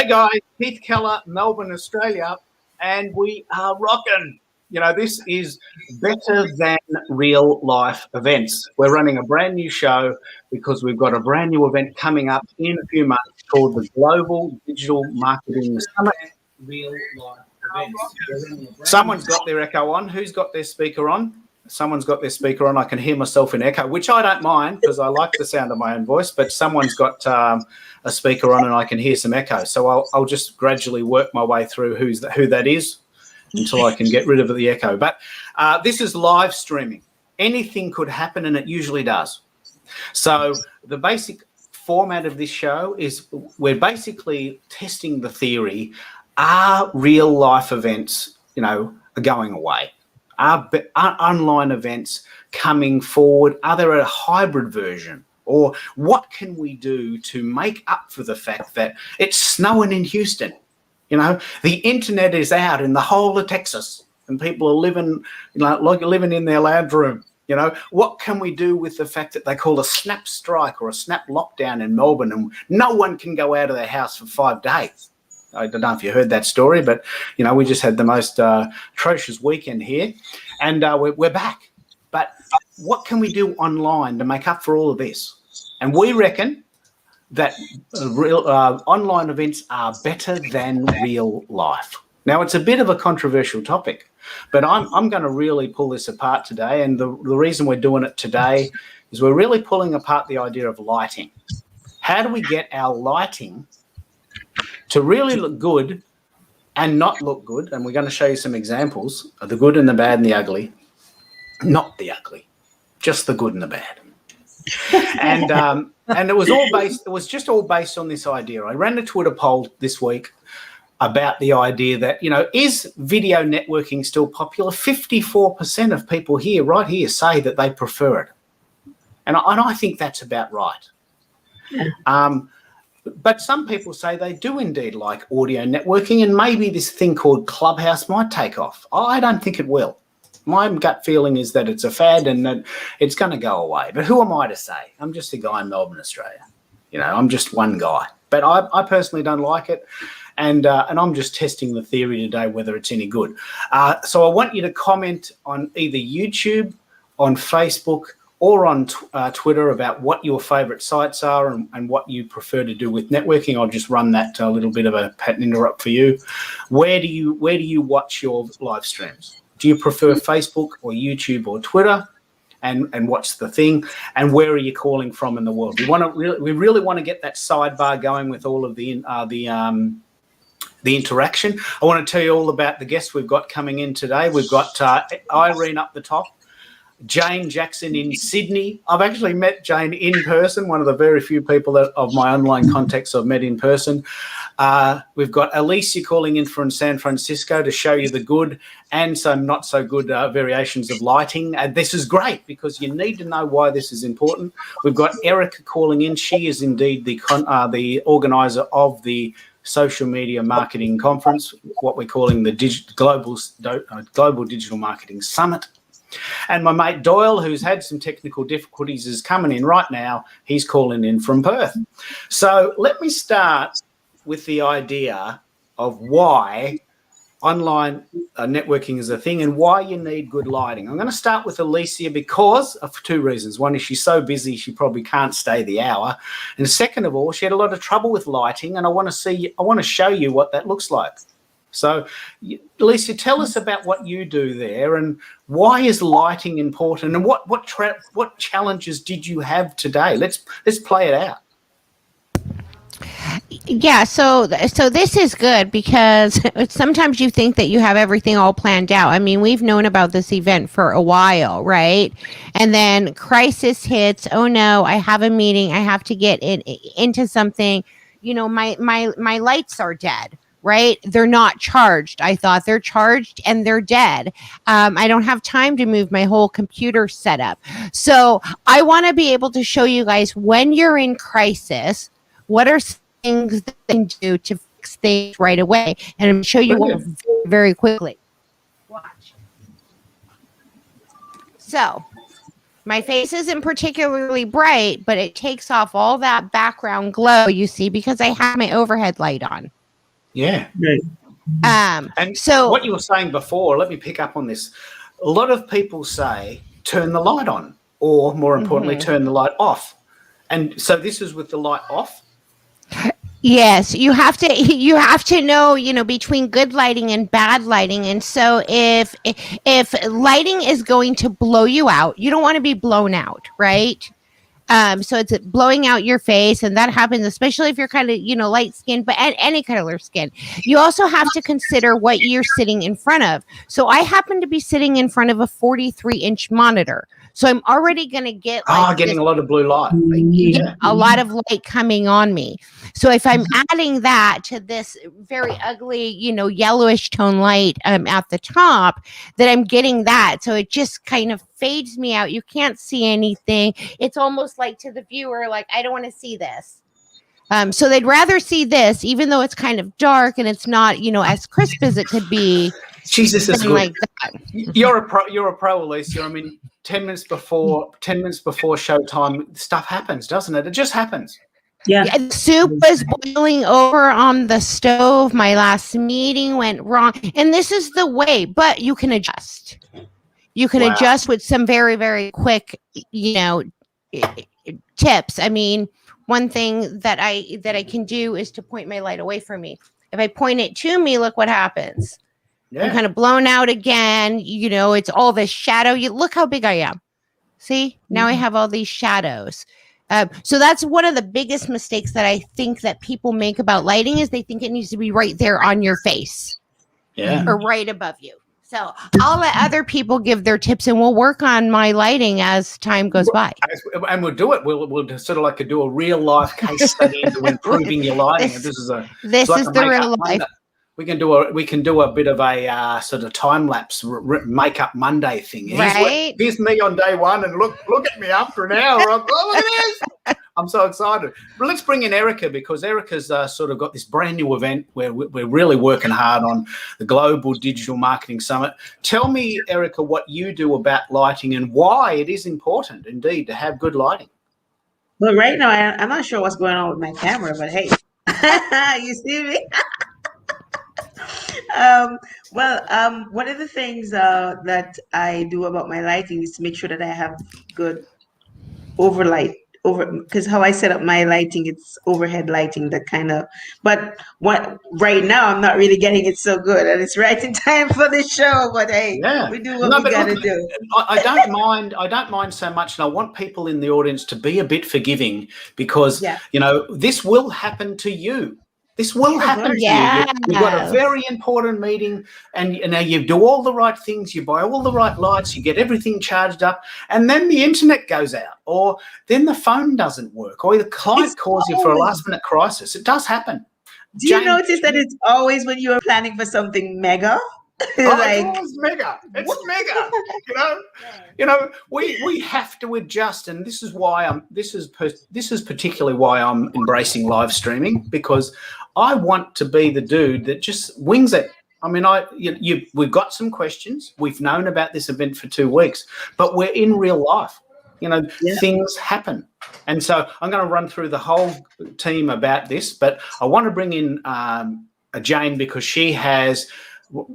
Hey guys, Keith Keller, Melbourne, Australia, and we are rocking. You know, this is better than real life events. We're running a brand new show because we've got a brand new event coming up in a few months called the Global Digital Marketing Summit. Real life events. Someone's got their echo on. Who's got their speaker on? Someone's got their speaker on. I can hear myself in echo, which I don't mind because I like the sound of my own voice, but someone's got a speaker on and I can hear some echo. So I'll just gradually work my way through who that is until I can get rid of the echo. But this is live streaming. Anything could happen, and it usually does. So the basic format of this show is we're basically testing the theory, are real life events, going away? Are online events coming forward? Are there a hybrid version? Or what can we do to make up for the fact that it's snowing in Houston? The internet is out in the whole of Texas and people are living, like living in their lounge room. What can we do with the fact that they call a snap strike or a snap lockdown in Melbourne and no one can go out of their house for 5 days? I don't know if you heard that story, but, we just had the most atrocious weekend here and we're back. But what can we do online to make up for all of this? And we reckon that real online events are better than real life. Now, it's a bit of a controversial topic, but I'm going to really pull this apart today. And the reason we're doing it today is we're really pulling apart the idea of lighting. How do we get our lighting to really look good and not look good? And we're going to show you some examples of the good and the bad and the ugly. Not the ugly, just the good and the bad. And it was just all based on this idea. I ran a Twitter poll this week about the idea that, is video networking still popular? 54% of people right here say that they prefer it. And I think that's about right. But some people say they do indeed like audio networking, and maybe this thing called Clubhouse might take off. I don't think it will. My gut feeling is that it's a fad and that it's going to go away. But who am I to say? I'm just a guy in Melbourne, Australia. I'm just one guy. But I personally don't like it. And I'm just testing the theory today whether it's any good. So I want you to comment on either YouTube, on Facebook, or on Twitter about what your favourite sites are and what you prefer to do with networking. I'll just run that a little bit of a patent interrupt for you. Where do you watch your live streams? Do you prefer Facebook or YouTube or Twitter? And what's the thing? And where are you calling from in the world? We really want to get that sidebar going with all of the interaction. I want to tell you all about the guests we've got coming in today. We've got Irene up the top, Jane Jackson in Sydney. I've actually met Jane in person, one of the very few people of my online contacts I've met in person. We've got Alicia calling in from San Francisco to show you the good and some not so good variations of lighting. And this is great because you need to know why this is important. We've got Erica calling in. She is indeed the organizer of the Social Media Marketing Conference, what we're calling the Global Digital Marketing Summit. And my mate Doyle, who's had some technical difficulties, is coming in right now. He's calling in from Perth. So let me start with the idea of why online networking is a thing and why you need good lighting. I'm going to start with Alicia because of 2 reasons. One is she's so busy she probably can't stay the hour. And second of all, she had a lot of trouble with lighting, and I want to show you what that looks like. So, Alicia, tell us about what you do there and why is lighting important, and what challenges did you have today? Let's play it out. Yeah, so this is good because sometimes you think that you have everything all planned out. I mean, we've known about this event for a while, right? And then crisis hits. Oh no, I have a meeting. I have to get into something. My lights are dead. Right? They're not charged. I thought they're charged and they're dead. I don't have time to move my whole computer setup. So I want to be able to show you guys when you're in crisis, what are things that you can do to fix things right away. And I'm show you one very, very quickly. Watch. So my face isn't particularly bright, but it takes off all that background glow you see because I have my overhead light on. Yeah. Right. And So what you were saying before, let me pick up on this. A lot of people say turn the light on, or more importantly, turn the light off. And so this is with the light off. yes, you have to know, between good lighting and bad lighting. And so if lighting is going to blow you out, you don't want to be blown out, right? So it's blowing out your face, and that happens especially if you're kind of, light skinned, but any color skin. You also have to consider what you're sitting in front of. So I happen to be sitting in front of a 43-inch monitor. So I'm already going to get Getting a lot of blue light. A lot of light coming on me. So if I'm adding that to this very ugly, yellowish tone light at the top, then I'm getting that. So it just kind of fades me out. You can't see anything. It's almost like to the viewer, like, I don't want to see this. So they'd rather see this, even though it's kind of dark and it's not, as crisp as it could be. Jesus is good. Like that. You're a pro, Alicia. I mean, 10 minutes before showtime, stuff happens, doesn't it? It just happens. Yeah. Soup was boiling over on the stove. My last meeting went wrong. And this is the way, but you can adjust. You can adjust with some very, very quick, tips. I mean, one thing that I can do is to point my light away from me. If I point it to me, look what happens. I'm kind of blown out again. It's all this shadow. Look how big I am. See, now I have all these shadows. So that's one of the biggest mistakes that I think that people make about lighting, is they think it needs to be right there on your face, or right above you. So I'll let other people give their tips, and we'll work on my lighting as time goes by. And we'll do it. We'll sort of like do a real life case study into improving your lighting. This is the real life. We can do a bit of a sort of time lapse makeup Monday thing. Here's me on day one, and look at me after an hour. Look at this. I'm so excited. But let's bring in Erica, because Erica's sort of got this brand new event where we're really working hard on the Global Digital Marketing Summit. Tell me, Erica, what you do about lighting and why it is important, indeed, to have good lighting. Well, right now, I'm not sure what's going on with my camera, but hey, you see me? One of the things that I do about my lighting is to make sure that I have good because how I set up my lighting, it's overhead lighting, but right now I'm not really getting it so good, and it's right in time for the show, but hey, we do what we gotta do. I don't mind so much, and I want people in the audience to be a bit forgiving, because this will happen to you. This will happen to you. You've got a very important meeting, and you do all the right things. You buy all the right lights. You get everything charged up, and then the internet goes out, or then the phone doesn't work, or the client calls you for a last-minute crisis. It does happen. Do you notice that it's always when you are planning for something mega? It's mega. We have to adjust, and this is why this is particularly why I'm embracing live streaming, because I want to be the dude that just wings it. I mean, we've got some questions. We've known about this event for 2 weeks, but we're in real life. Things happen. And so I'm going to run through the whole team about this, but I want to bring in Jane, because she has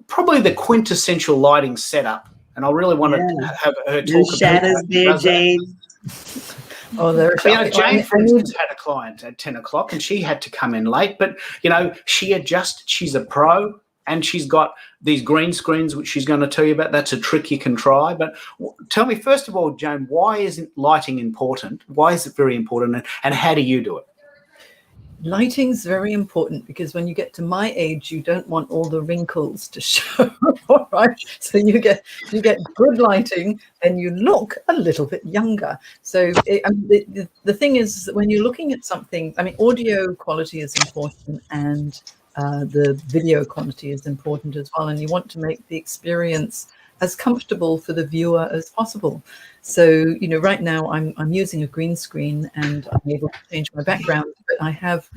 probably the quintessential lighting setup, and I really want to have her talk about shadows there, Jane. Jane, for instance, had a client at 10 o'clock, and she had to come in late, but she adjusted. She's a pro, and she's got these green screens, which she's going to tell you about. That's a trick you can try. But tell me, first of all, Jane, why isn't lighting important? Why is it very important, and how do you do it? Lighting's very important, because when you get to my age, you don't want all the wrinkles to show. All right, so you get good lighting, and you look a little bit younger. So the thing is, when you're looking at something, I mean, audio quality is important, and the video quality is important as well, and you want to make the experience as comfortable for the viewer as possible. So, right now I'm using a green screen, and I'm able to change my background, but I have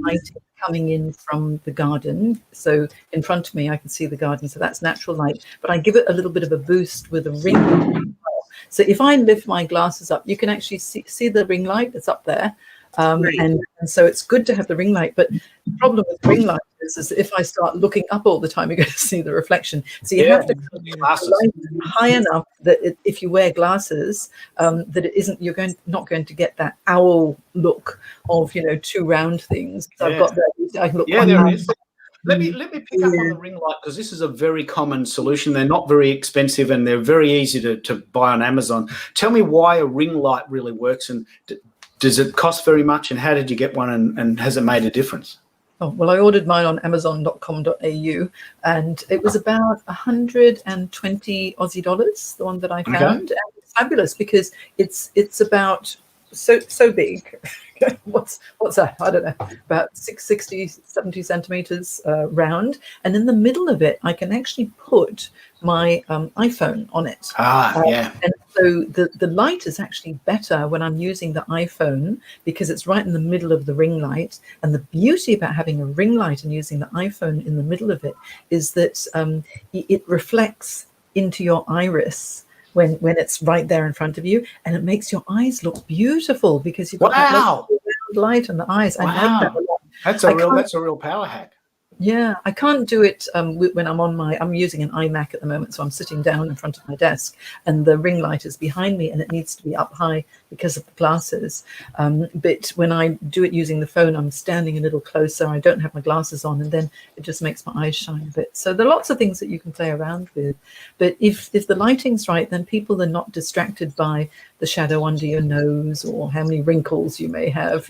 light coming in from the garden. So in front of me, I can see the garden. So that's natural light, but I give it a little bit of a boost with a ring light. So if I lift my glasses up, you can actually see the ring light that's up there. and so it's good to have the ring light. But the problem with ring light is if I start looking up all the time, you're going to see the reflection. So you have to light high enough that if you wear glasses, that it isn't, not going to get that owl look of, two round things. I've got that. I can look there is. Let me pick up on the ring light, because this is a very common solution. They're not very expensive and they're very easy to buy on Amazon. Tell me why a ring light really works, and does it cost very much, and how did you get one, and has it made a difference? Oh, well, I ordered mine on amazon.com.au, and it was about 120 Aussie dollars, the one that I found. And it's fabulous because it's about so big. What's that? I don't know, about 60, 70 centimeters round. And in the middle of it, I can actually put my iPhone on it. And so the light is actually better when I'm using the iPhone, because it's right in the middle of the ring light. And the beauty about having a ring light and using the iPhone in the middle of it is that it reflects into your iris when it's right there in front of you, and it makes your eyes look beautiful because you've got that light in the eyes. I like that a lot. That's a real power hack. Yeah, I can't do it when I'm using an iMac at the moment, so I'm sitting down in front of my desk and the ring light is behind me and it needs to be up high because of the glasses. But when I do it using the phone, I'm standing a little closer. I don't have my glasses on, and then it just makes my eyes shine a bit. So there are lots of things that you can play around with. But if the lighting's right, then people are not distracted by the shadow under your nose or how many wrinkles you may have.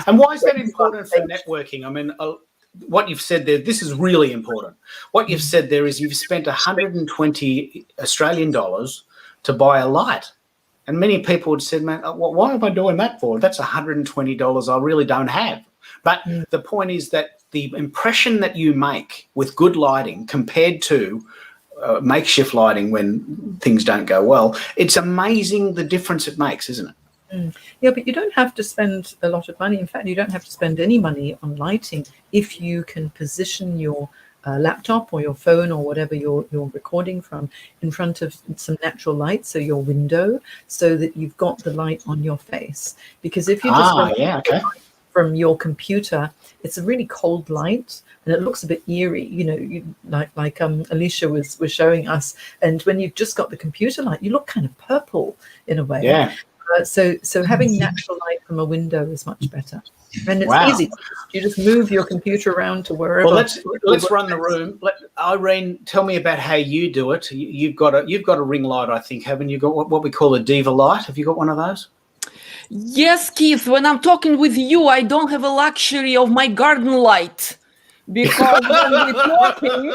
And why is that important for networking? I mean, what you've said there, this is really important. What you've said there is you've spent 120 Australian dollars to buy a light. And many people would say, man, why am I doing that for? That's $120 I really don't have. But the point is that the impression that you make with good lighting compared to makeshift lighting when things don't go well, it's amazing the difference it makes, isn't it? Yeah, but you don't have to spend a lot of money. In fact, you don't have to spend any money on lighting if you can position your laptop or your phone or whatever you're recording from in front of some natural light, so your window, so that you've got the light on your face. Because if you just from your computer, it's a really cold light and it looks a bit eerie, like Alicia was showing us. And when you've just got the computer light, you look kind of purple in a way. Yeah. So having natural light from a window is much better, and it's easy. You just move your computer around to wherever. Well, let's run the room. Irene, tell me about how you do it. You've got a ring light, I think, haven't you? Got what we call a diva light? Have you got one of those? Yes, Keith. When I'm talking with you, I don't have a luxury of my garden light. Because when we're talking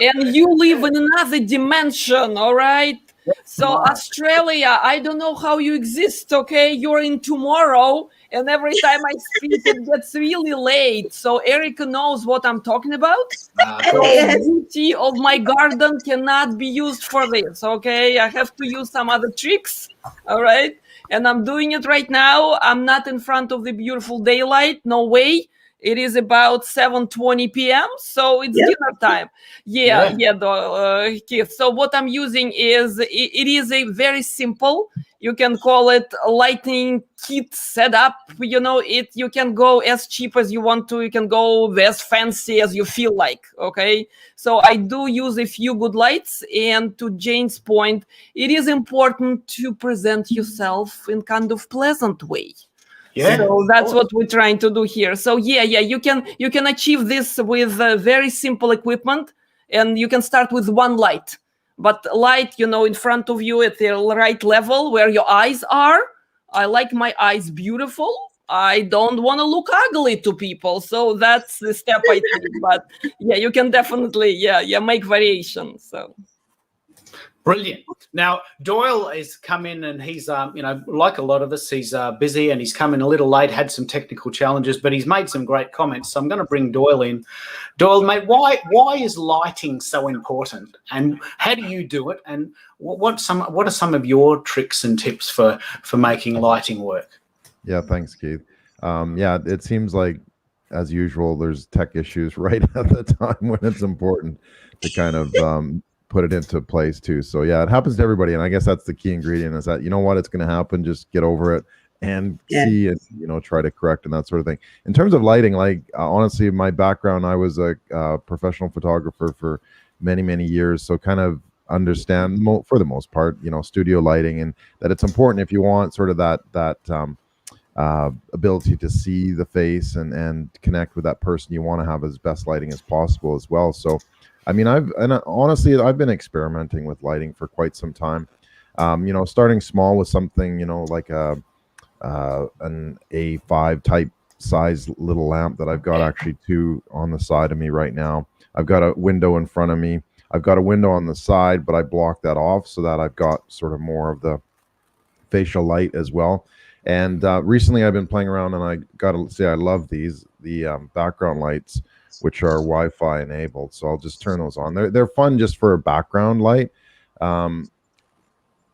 and you live in another dimension, all right? So Australia, I don't know how you exist, okay? You're in tomorrow, and every time I speak, it gets really late. So Erica knows what I'm talking about. The beauty of my garden cannot be used for this, okay? I have to use some other tricks, all right? And I'm doing it right now. I'm not in front of the beautiful daylight, no way. It is about 7:20 p.m., so it's dinner time. Keith. So what I'm using is, it is a very simple, you can call it a lighting kit setup. You can go as cheap as you want to. You can go as fancy as you feel like, okay? So I do use a few good lights, and to Jane's point, it is important to present yourself in kind of pleasant way. Yeah. So that's what we're trying to do here. So you can achieve this with very simple equipment, and you can start with one light. But light, in front of you at the right level where your eyes are. I like my eyes beautiful. I don't want to look ugly to people. So that's the step I take. But you can definitely make variations. So. Brilliant. Now, Doyle has come in and he's, like a lot of us, he's busy and he's come in a little late, had some technical challenges, but he's made some great comments. So I'm going to bring Doyle in. Doyle, mate, why is lighting so important, and how do you do it? And what are some of your tricks and tips for making lighting work? Yeah, thanks, Keith. It seems like, as usual, there's tech issues right at the time when it's important to kind of put it into place too. So it happens to everybody, and I guess that's the key ingredient, is that it's going to happen. Just get over it. and see and try to correct and that sort of thing. In terms of lighting, like honestly, my background, I was a professional photographer for many years, so kind of understand for the most part, studio lighting, and that it's important if you want sort of that ability to see the face and connect with that person. You want to have as best lighting as possible as well. So, I mean, honestly, I've been experimenting with lighting for quite some time. Starting small with something, like an A5 type size little lamp that I've got actually 2 on the side of me right now. I've got a window in front of me. I've got a window on the side, but I blocked that off so that I've got sort of more of the facial light as well. And recently I've been playing around, and I got to say I love the background lights, which are Wi-Fi enabled. So I'll just turn those on. They're fun just for a background light. And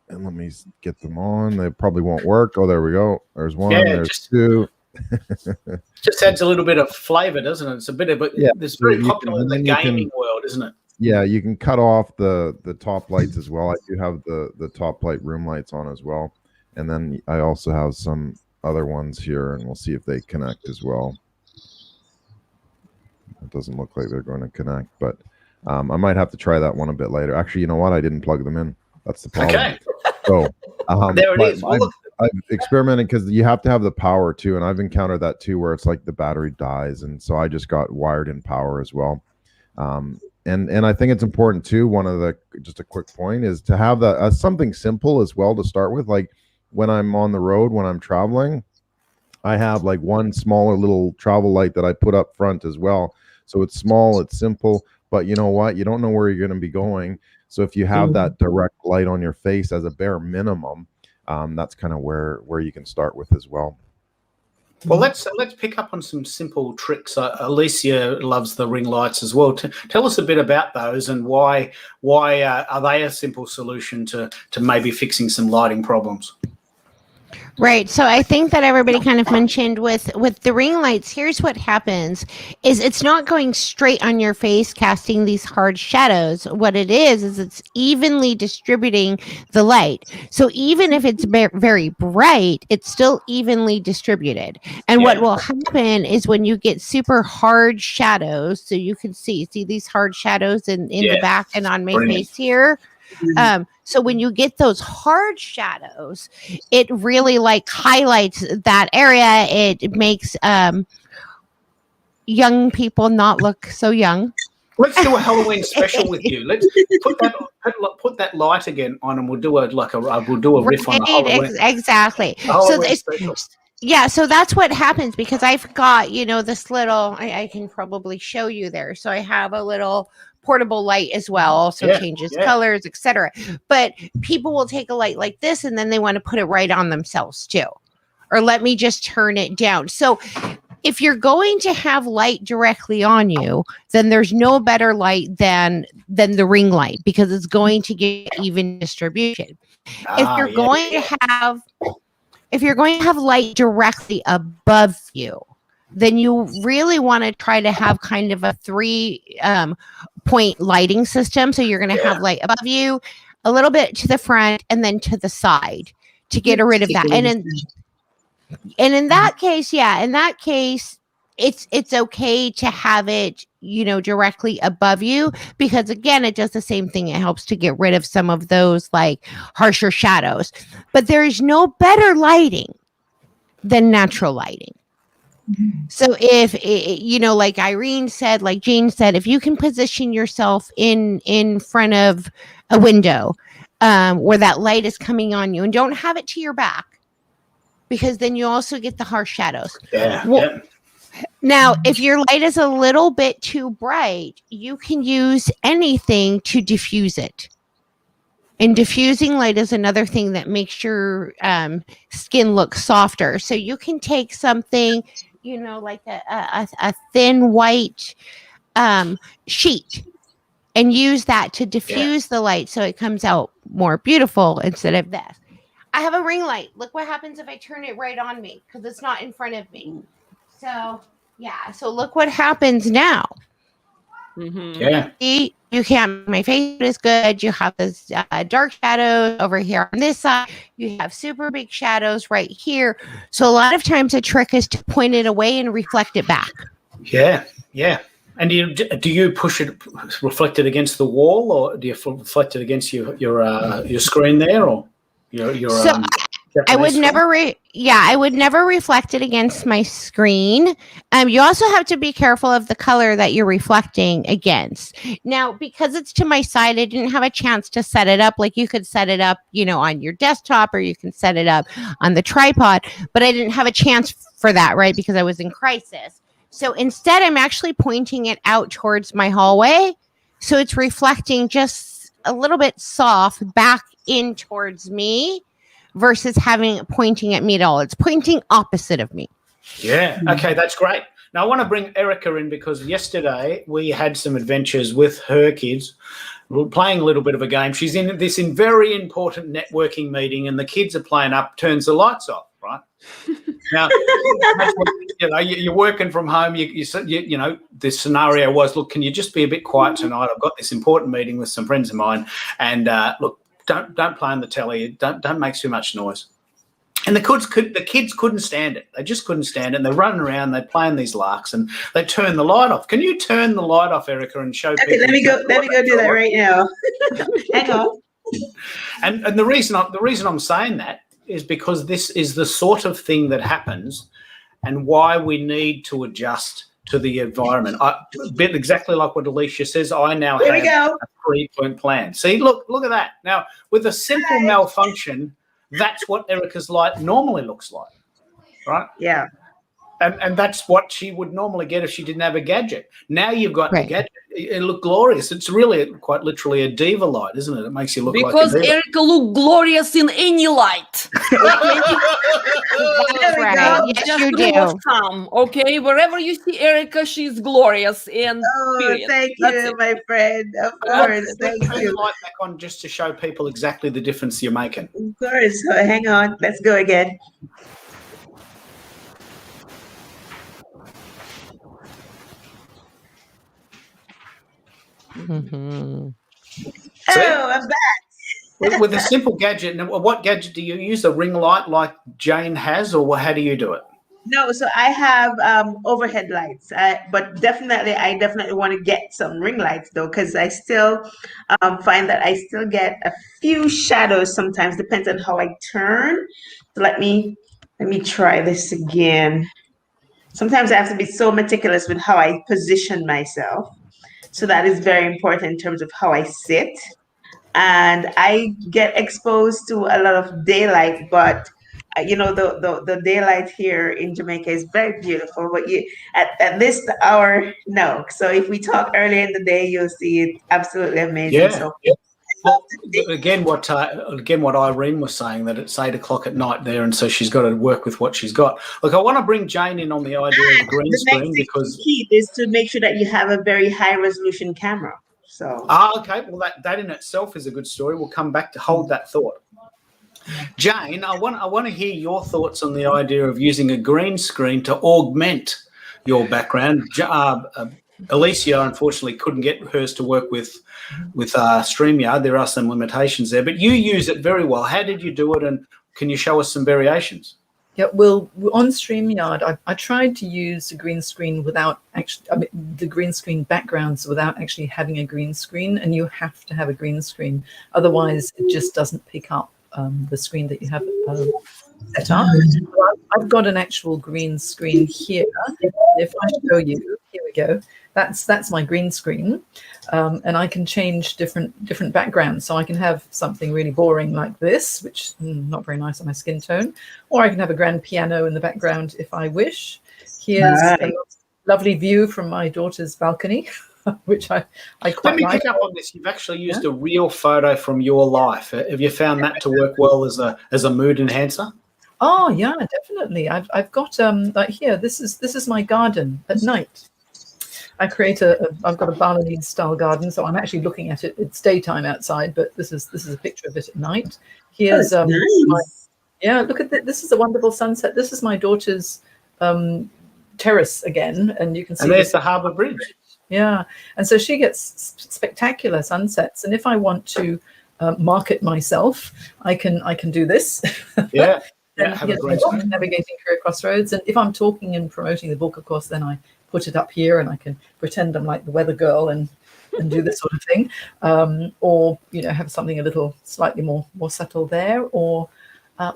let me get them on. They probably won't work. Oh, there we go. There's one. There's 2. Just adds a little bit of flavor, doesn't it? It's a bit of it's very popular in the gaming world, isn't it? Yeah, you can cut off the top lights as well. I do have the top light room lights on as well. And then I also have some other ones here, and we'll see if they connect as well. It doesn't look like they're going to connect, but I might have to try that one a bit later. Actually, you know what? I didn't plug them in. That's the problem. Okay. So there it is. I've experimented because you have to have the power too, and I've encountered that too, where it's like the battery dies, and so I just got wired in power as well. And I think it's important too. Just a quick point is to have that something simple as well to start with. Like when I'm on the road, when I'm traveling, I have like one smaller little travel light that I put up front as well. So it's small, it's simple, but you know what? You don't know where you're going to be going. So if you have that direct light on your face as a bare minimum, that's kind of where you can start with as well. Well, let's pick up on some simple tricks. Alicia loves the ring lights as well. Tell us a bit about those and why are they a simple solution to maybe fixing some lighting problems? Right. So I think that everybody kind of mentioned with the ring lights, here's what happens is it's not going straight on your face, casting these hard shadows. What it is it's evenly distributing the light. So even if it's very bright, it's still evenly distributed. And what will happen is when you get super hard shadows, so you can see these hard shadows in the back and on my face here. So when you get those hard shadows, it really like highlights that area. It makes young people not look so young. Let's do a Halloween special with you. Let's put that light again on, and we'll do a riff on the Halloween. Exactly. So that's what happens, because I've got this little. I can probably show you there. So I have a little portable light as well, also changes colors, etc. But people will take a light like this and then they want to put it right on themselves too, or let me just turn it down. So if you're going to have light directly on you, then there's no better light than the ring light, because it's going to get even distribution. If you're going to have light directly above you, then you really want to try to have kind of a 3-point lighting system. So you're going to have light above you, a little bit to the front, and then to the side to get rid of that. And in that case, it's okay to have it, directly above you, because again, it does the same thing. It helps to get rid of some of those like harsher shadows. But there is no better lighting than natural lighting. So if like Irene said, like Jane said, if you can position yourself in front of a window where that light is coming on you, and don't have it to your back, because then you also get the harsh shadows. Now, if your light is a little bit too bright, you can use anything to diffuse it. And diffusing light is another thing that makes your skin look softer. So you can take something, like a thin white sheet, and use that to diffuse the light so it comes out more beautiful instead of this. I have a ring light. Look what happens if I turn it right on me, because it's not in front of me. So, so look what happens now. Yeah. See, you can't make my face as good. You have this dark shadows over here on this side. You have super big shadows right here. So a lot of times the trick is to point it away and reflect it back. Yeah, yeah. And do you push it, reflect it against the wall, or do you reflect it against your screen there, or your So I would never I would never reflect it against my screen. You also have to be careful of the color that you're reflecting against. Now, because it's to my side, I didn't have a chance to set it up. Like you could set it up, on your desktop, or you can set it up on the tripod, but I didn't have a chance for that, right? Because I was in crisis. So instead, I'm actually pointing it out towards my hallway. So it's reflecting just a little bit soft back in towards me versus pointing at me at all. It's pointing opposite of me. Yeah. Okay, that's great. Now, I want to bring Erica in because yesterday we had some adventures with her kids. We're playing a little bit of a game. She's in this very important networking meeting, and the kids are playing up, turns the lights off, right? Now, you're working from home. The scenario was, look, can you just be a bit quiet tonight? I've got this important meeting with some friends of mine, and look, don't play on the telly. Don't make too much noise. And the kids couldn't stand it. They just couldn't stand it. And they're running around, they're playing these larks, and they turn the light off. Can you turn the light off, Erica, and show people? Let me go do that right now. Hang on. And the reason I'm saying that is because this is the sort of thing that happens, and why we need to adjust to the environment. A bit exactly like what Alicia says. I now have a 3-point plan. See, look at that. Now, with a simple malfunction, that's what Erica's light normally looks like, right? Yeah. And that's what she would normally get if she didn't have a gadget. Now you've got the gadget. It look glorious. It's really quite literally a diva light, isn't it? It makes you look because like a diva. Erica look glorious in any light. Right. Yes, you do. Okay, wherever you see Erica, she's glorious. And thank you, my friend. Of course, thank you. Turn the light back on just to show people exactly the difference you're making. Of course. Hang on. Let's go again. Mm-hmm. Oh, I'm back. With a simple gadget. Now, what gadget do you use? A ring light like Jane has, or how do you do it? No, so I have overhead lights, but I definitely want to get some ring lights though, because I still find that I still get a few shadows sometimes. Depends on how I turn. So let me try this again. Sometimes I have to be so meticulous with how I position myself. So that is very important in terms of how I sit. And I get exposed to a lot of daylight, but the daylight here in Jamaica is very beautiful. But at this hour, no. So if we talk early in the day, you'll see it absolutely amazing. Yeah. So, well, again, what Irene was saying, that it's 8 o'clock at night there, and so she's got to work with what she's got. Look, I want to bring Jane in on the idea of green screen because the key is to make sure that you have a very high resolution camera. So okay, well that in itself is a good story. We'll come back to hold that thought. Jane, I want to hear your thoughts on the idea of using a green screen to augment your background. Alicia, unfortunately, couldn't get hers to work with StreamYard. There are some limitations there, but you use it very well. How did you do it, and can you show us some variations? Yeah, well, on StreamYard, I tried to use the green screen without actually, the green screen backgrounds without actually having a green screen, and you have to have a green screen. Otherwise, it just doesn't pick up the screen that you have set up. So I've got an actual green screen here. If I show you, here we go. That's my green screen, and I can change different backgrounds. So I can have something really boring like this, which not very nice on my skin tone, or I can have a grand piano in the background if I wish. Here's a lovely view from my daughter's balcony, which I quite Let me like. pick up on this. You've actually used a real photo from your life. Have you found that to work well as a mood enhancer? Oh yeah, definitely. I've got like here. This is my garden at night. I've got a Balinese style garden, so I'm actually looking at it. It's daytime outside, but this is a picture of it at night. Here's nice. Look at this is a wonderful sunset. This is my daughter's terrace again, and you can see. And there's the Harbour Bridge. Yeah. And so she gets spectacular sunsets. And if I want to market myself, I can do this. Yeah. And, Have a you know, great time. navigating career crossroads. And if I'm talking and promoting the book, of course, then I put it up here and I can pretend I'm like the weather girl and do this sort of thing, or you know, have something a little slightly more subtle there. Or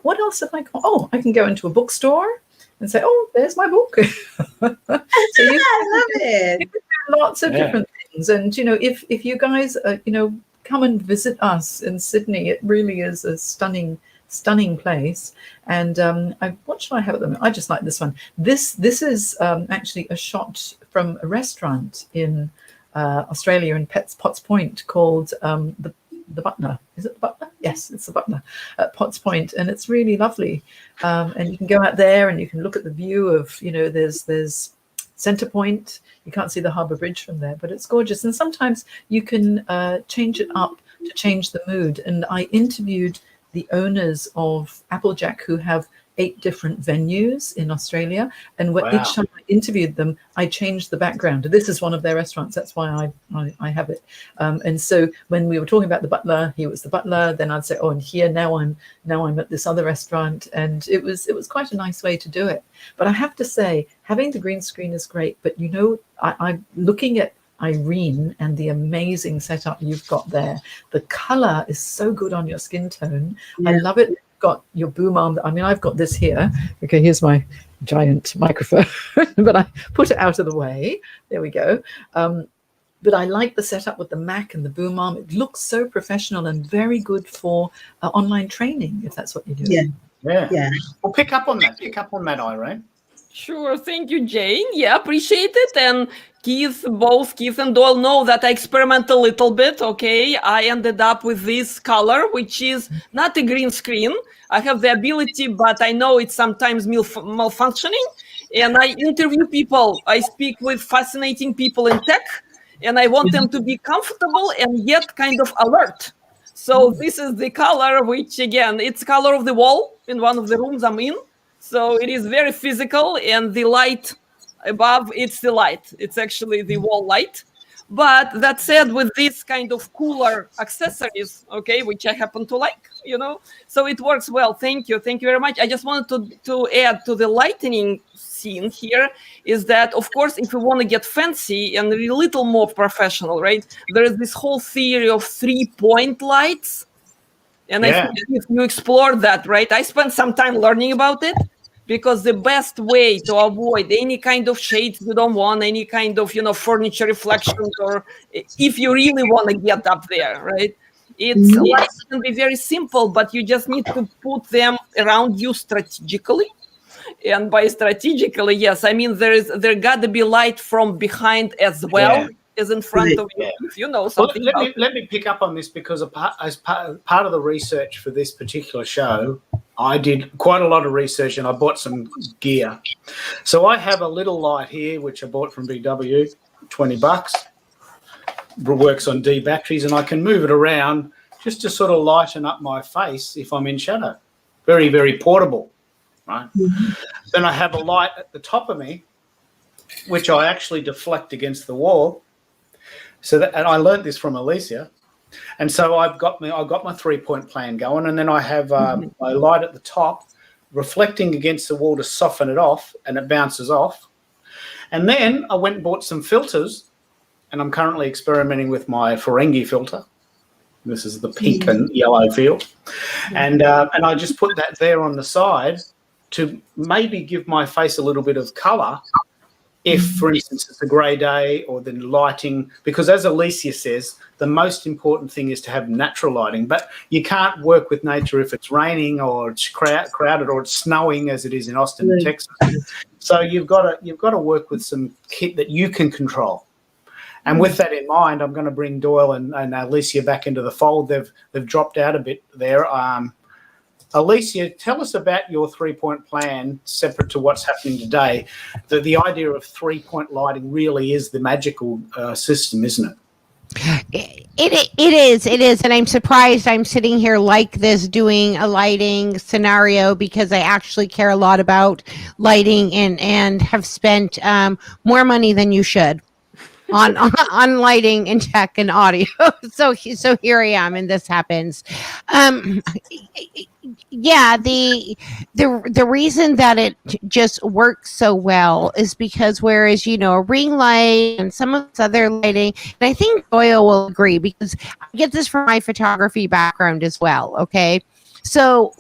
what else have I got? Oh, I can go into a bookstore and say, oh, there's my book. So I love it. lots of different things. And you know, if you guys you know, come and visit us in Sydney, it really is a stunning place. And what should I have at the moment? I just like this one. This is actually a shot from a restaurant in Australia in Potts Point called the Butler. Is it the Butler? Yes, it's the Butler at Potts Point, and it's really lovely. And you can go out there and you can look at the view of, you know, there's Centre Point. You can't see the Harbour Bridge from there, but it's gorgeous. And sometimes you can change it up to change the mood. And I interviewed the owners of Applejack, who have 8 different venues in Australia. And each time I interviewed them, I changed the background. This is one of their restaurants. That's why I have it. And so when we were talking about the butler, he was the butler. Then I'd say, oh, and here now I'm at this other restaurant. And it was quite a nice way to do it. But I have to say, having the green screen is great. But, you know, I'm looking at Irene and the amazing setup you've got there. The color is so good on your skin tone. Yeah. I love it. You've got your boom arm. I mean, I've got this here. Okay, here's my giant microphone, but I put it out of the way. There we go. But I like the setup with the Mac and the boom arm. It looks so professional and very good for online training, if that's what you do. Yeah. Well, pick up on that, Irene. Sure, thank you, Jane. Yeah, appreciate it. And both Keith and Doyle know that I experiment a little bit, okay? I ended up with this color, which is not a green screen. I have the ability, but I know it's sometimes malfunctioning. And I interview people. I speak with fascinating people in tech, and I want them to be comfortable and yet kind of alert. So this is the color, which again, it's color of the wall in one of the rooms I'm in. So it is very physical, and the light above, it's the light. It's actually the wall light. But that said, with this kind of cooler accessories, okay, which I happen to like, you know, so it works well. Thank you very much. I just wanted to add to the lightning scene here is that, of course, if you want to get fancy and a little more professional, right, there is this whole theory of 3-point lights. And I think if you explore that, right, I spent some time learning about it, because the best way to avoid any kind of shades you don't want, any kind of, you know, furniture reflections, or if you really want to get up there, right, it can be very simple, but you just need to put them around you strategically. And by strategically, yes, I mean there got to be light from behind as well. Is in front of you, if you know something. Well, let me pick up on this, because as part of the research for this particular show, I did quite a lot of research and I bought some gear. So I have a little light here, which I bought from VW, $20. Works on D batteries, and I can move it around just to sort of lighten up my face if I'm in shadow. Very, very portable, right? Mm-hmm. Then I have a light at the top of me, which I actually deflect against the wall. So that, and I learned this from Alicia, and so I've got my 3-point plan going, and then I have my light at the top, reflecting against the wall to soften it off, and it bounces off. And then I went and bought some filters, and I'm currently experimenting with my Ferengi filter. This is the pink and yellow field, and I just put that there on the side to maybe give my face a little bit of colour. If, for instance, it's a grey day, or the lighting, because as Alicia says, the most important thing is to have natural lighting. But you can't work with nature if it's raining or it's crowded or it's snowing, as it is in Austin, Texas. So you've got to work with some kit that you can control. And with that in mind, I'm going to bring Doyle and Alicia back into the fold. They've dropped out a bit there. Alicia, tell us about your 3-point plan, separate to what's happening today. The idea of 3-point lighting really is the magical system, isn't it? It is. And I'm surprised I'm sitting here like this doing a lighting scenario, because I actually care a lot about lighting and have spent more money than you should. on lighting and tech and audio. So here I am, and this happens. Yeah, the reason that it just works so well is because whereas a ring light and some of this other lighting, and I think Doyle will agree because I get this from my photography background as well. Okay. So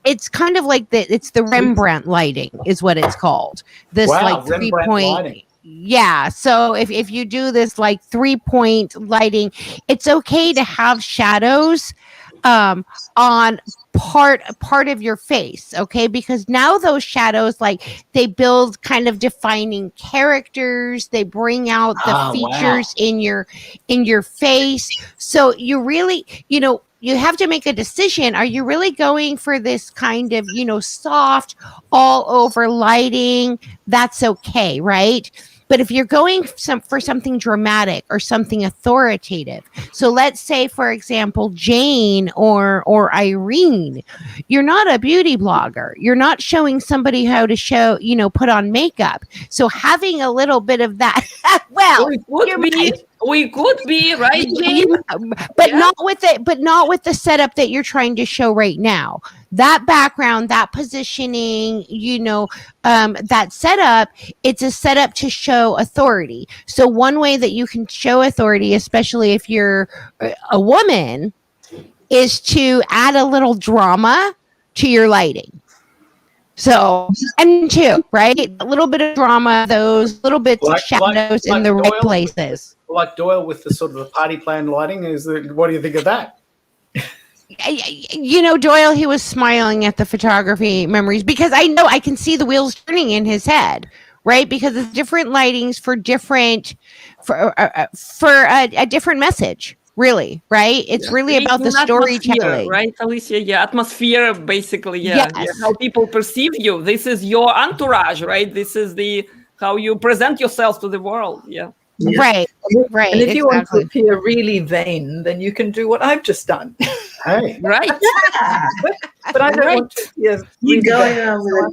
it's kind of like it's the Rembrandt lighting is what it's called. This like 3-point lighting. Yeah. So if you do this like 3-point lighting, it's okay to have shadows on part of your face, okay? Because now those shadows, like, they build kind of defining characters, they bring out the features in your face. So you really, you have to make a decision. Are you really going for this kind of, soft all over lighting? That's okay, right? But if you're going for something dramatic or something authoritative, so let's say, for example, Jane or Irene, you're not a beauty blogger. You're not showing somebody how to put on makeup. So having a little bit of that, well, we could be, right, Jane? But not with the setup that you're trying to show right now. That background, that positioning, that setup, it's a setup to show authority. So one way that you can show authority, especially if you're a woman, is to add a little drama to your lighting. So, and two, right? A little bit of drama, those little bits of shadows in the right places. Like Doyle with the sort of the party plan lighting. What do you think of that? Doyle, he was smiling at the photography memories because I can see the wheels turning in his head, right? Because it's different lightings for a different message, really, right? It's really about the storytelling, right, Alicia? Yeah, atmosphere, basically. Yeah, how people perceive you. This is your entourage, right? This is how you present yourself to the world. Yeah. Right. And if you want to appear really vain, then you can do what I've just done. Hey, right. But I don't want to appear really vain.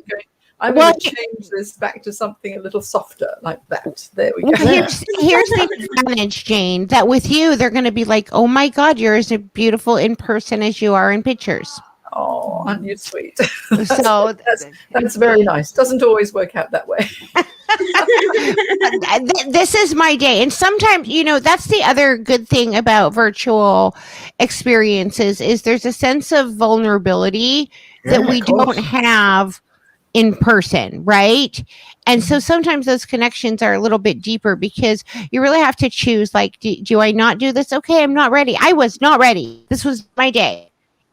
I'm going to change this back to something a little softer, like that. There we go. Here's the advantage, Jane, that with you, they're going to be like, oh my God, you're as beautiful in person as you are in pictures. Oh, aren't you sweet? That's very nice. Doesn't always work out that way. This is my day. And sometimes, that's the other good thing about virtual experiences is there's a sense of vulnerability that we don't have in person, right? And so sometimes those connections are a little bit deeper because you really have to choose, like, do I not do this? Okay, I'm not ready. I was not ready. This was my day.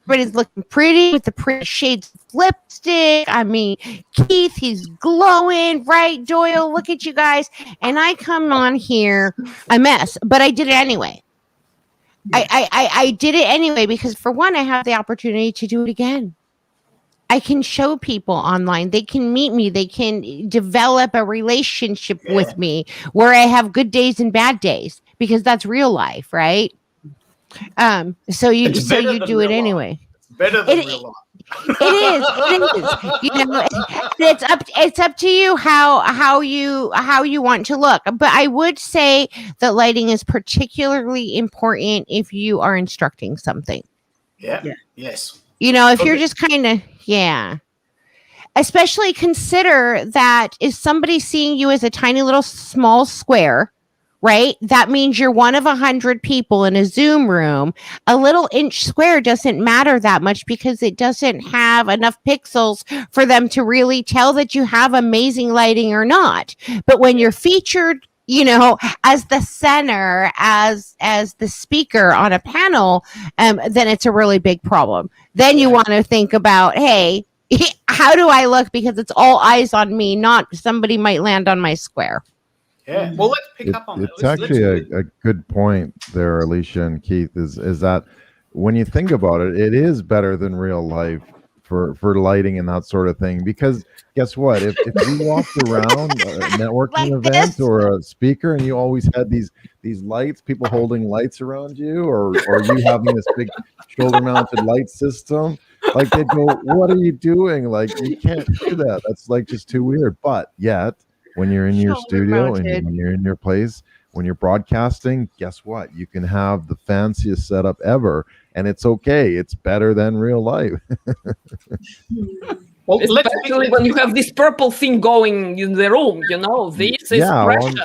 Everybody's looking pretty with the pretty shades of lipstick. I mean, Keith, he's glowing, right? Doyle, look at you guys. And I come on here a mess, but I did it anyway. I did it anyway because, for one, I have the opportunity to do it again. I can show people online. They can meet me. They can develop a relationship with me where I have good days and bad days because that's real life, right? So you do it anyway. It's better than real life. It is. It's up to you how you want to look. But I would say that lighting is particularly important if you are instructing something. Yeah. Yes. If you're just kind of especially consider that if somebody's seeing you as a tiny little small square, right? That means you're one of 100 people in a Zoom room. A little inch square doesn't matter that much because it doesn't have enough pixels for them to really tell that you have amazing lighting or not. But when you're featured, as the center, as the speaker on a panel, then it's a really big problem. Then you want to think about, hey, how do I look? Because it's all eyes on me, not somebody might land on my square. Yeah. Well, let's pick up on that. It's actually a good point there, Alicia and Keith, is that when you think about it, it is better than real life for lighting and that sort of thing. Because guess what? If you walked around a networking event or a speaker and you always had these lights, people holding lights around you, or you having this big shoulder-mounted light system, like they'd go, "What are you doing? Like you can't do that. That's like just too weird." But yet, when you're in your studio and when you're in your place, when you're broadcasting, guess what? You can have the fanciest setup ever, and it's okay. It's better than real life. Well, Especially when you have this purple thing going in the room, this is precious.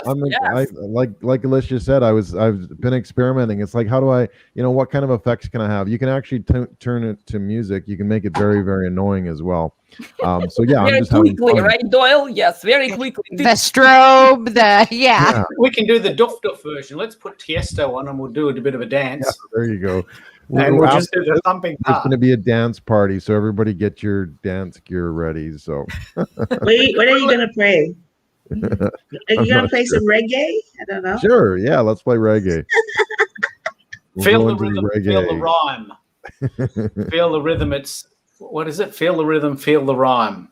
Like Alicia said, I've been experimenting. It's like, how do I, what kind of effects can I have? You can actually turn it to music. You can make it very, very annoying as well. So yeah, very I'm just having quickly, fun. right, Doyle? Yes, very quickly. The strobe, yeah. We can do the Duff Duff version. Let's put Tiesto on and we'll do a bit of a dance. Yeah, there you go. And we'll just do the thumping It's part. going to be a dance party, so everybody get your dance gear ready. So, What are you gonna play? Are you gonna play some reggae? I don't know. Sure, yeah, let's play reggae. We'll Feel go the into rhythm, feel the rhyme. Feel the rhythm. It's, what is it? Feel the rhythm, feel the rhyme.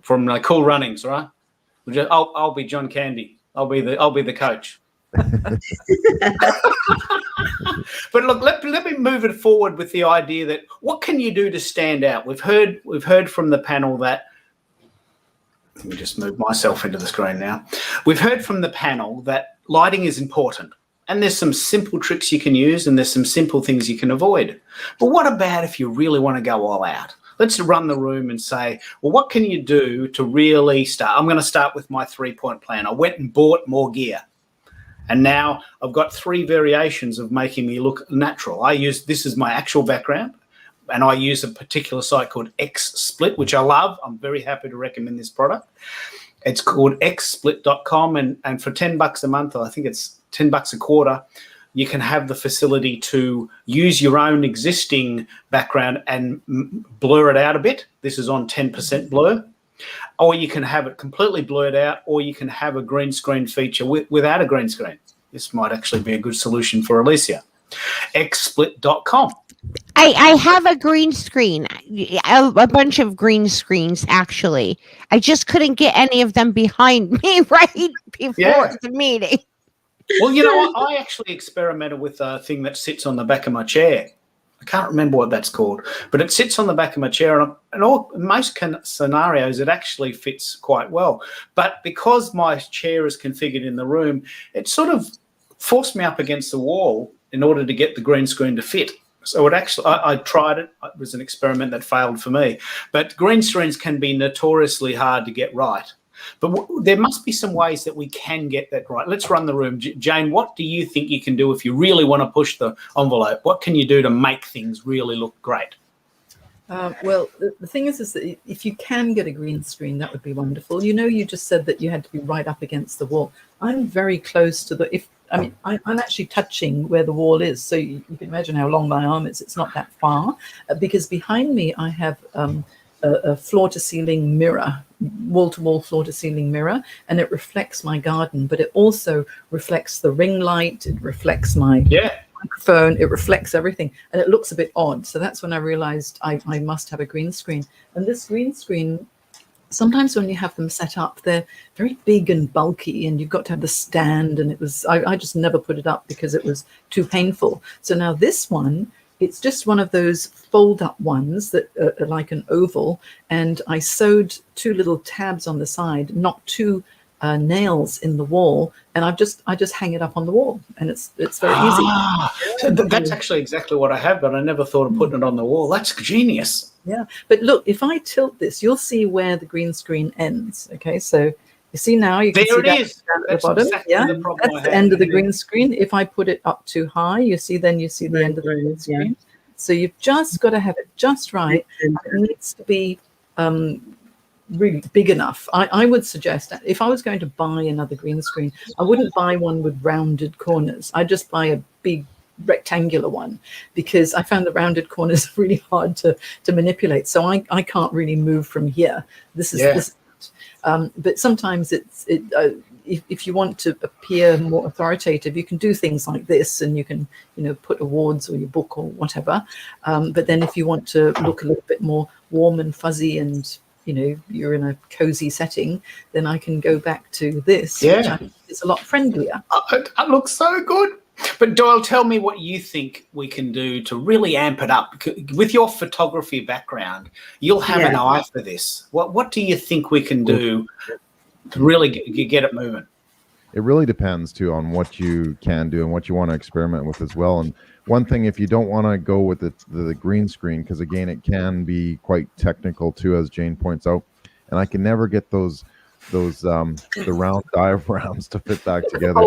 From Cool Runnings, right? I'll be John Candy. I'll be the coach. But look, let me move it forward with the idea that what can you do to stand out? We've heard from the panel that, let me just move myself into the screen now. We've heard from the panel that lighting is important, and there's some simple tricks you can use, and there's some simple things you can avoid. But what about if you really want to go all out? Let's run the room and say, well, what can you do to really start? I'm going to start with my 3-point plan. I went and bought more gear. And now I've got 3 variations of making me look natural. This is my actual background, and I use a particular site called XSplit, which I love. I'm very happy to recommend this product. It's called xsplit.com, and for $10 a month, I think it's $10 a quarter, you can have the facility to use your own existing background and blur it out a bit. This is on 10% blur. Or you can have it completely blurred out, or you can have a green screen feature without a green screen. This might actually be a good solution for Alicia. xsplit.com. I have a green screen, a bunch of green screens, actually. I just couldn't get any of them behind me right before the meeting. Well, I actually experimented with a thing that sits on the back of my chair. I can't remember what that's called, but it sits on the back of my chair, and in most scenarios, it actually fits quite well. But because my chair is configured in the room, it sort of forced me up against the wall in order to get the green screen to fit. So I tried it. It was an experiment that failed for me. But green screens can be notoriously hard to get right. But there must be some ways that we can get that right. Let's run the room. Jane, what do you think you can do if you really want to push the envelope? What can you do to make things really look great? Well, the thing is that if you can get a green screen, that would be wonderful. You just said that you had to be right up against the wall. I'm very close to I'm actually touching where the wall is. So you can imagine how long my arm is. It's not that far because behind me I have a floor-to-ceiling mirror, wall-to-wall floor-to-ceiling mirror, and it reflects my garden, but it also reflects the ring light, it reflects my microphone, it reflects everything, and it looks a bit odd. So that's when I realized I must have a green screen. And this green screen, sometimes when you have them set up, they're very big and bulky, and you've got to have the stand, and I just never put it up because it was too painful. So now this one, it's just one of those fold-up ones that are like an oval, and I sewed 2 little tabs on the side, knocked 2 nails in the wall, and I just hang it up on the wall, and it's very easy. So that's actually exactly what I have, but I never thought of putting it on the wall. That's genius. Yeah, but look, if I tilt this, you'll see where the green screen ends. Okay, so you see now, you can see that down at the bottom. Exactly that's the end of the green screen. If I put it up too high, you see the end of the green screen. So you've just got to have it just right. It needs to be really big enough. I would suggest that if I was going to buy another green screen, I wouldn't buy one with rounded corners. I'd just buy a big rectangular one, because I found the rounded corners really hard to manipulate. So I can't really move from here. This is but sometimes if you want to appear more authoritative, you can do things like this, and you can put awards or your book or whatever. But then if you want to look a little bit more warm and fuzzy, and you're in a cozy setting, then I can go back to this, which I think is a lot friendlier. It looks so good. But Doyle, tell me what you think we can do to really amp it up. With your photography background, you'll have an eye for this. What do you think we can do to really get it moving? it really depends too on what you can do and what you want to experiment with as well. And one thing, if you don't want to go with the green screen, because again, it can be quite technical too, as Jane points out, and I can never get those the round diaphragms to fit back together.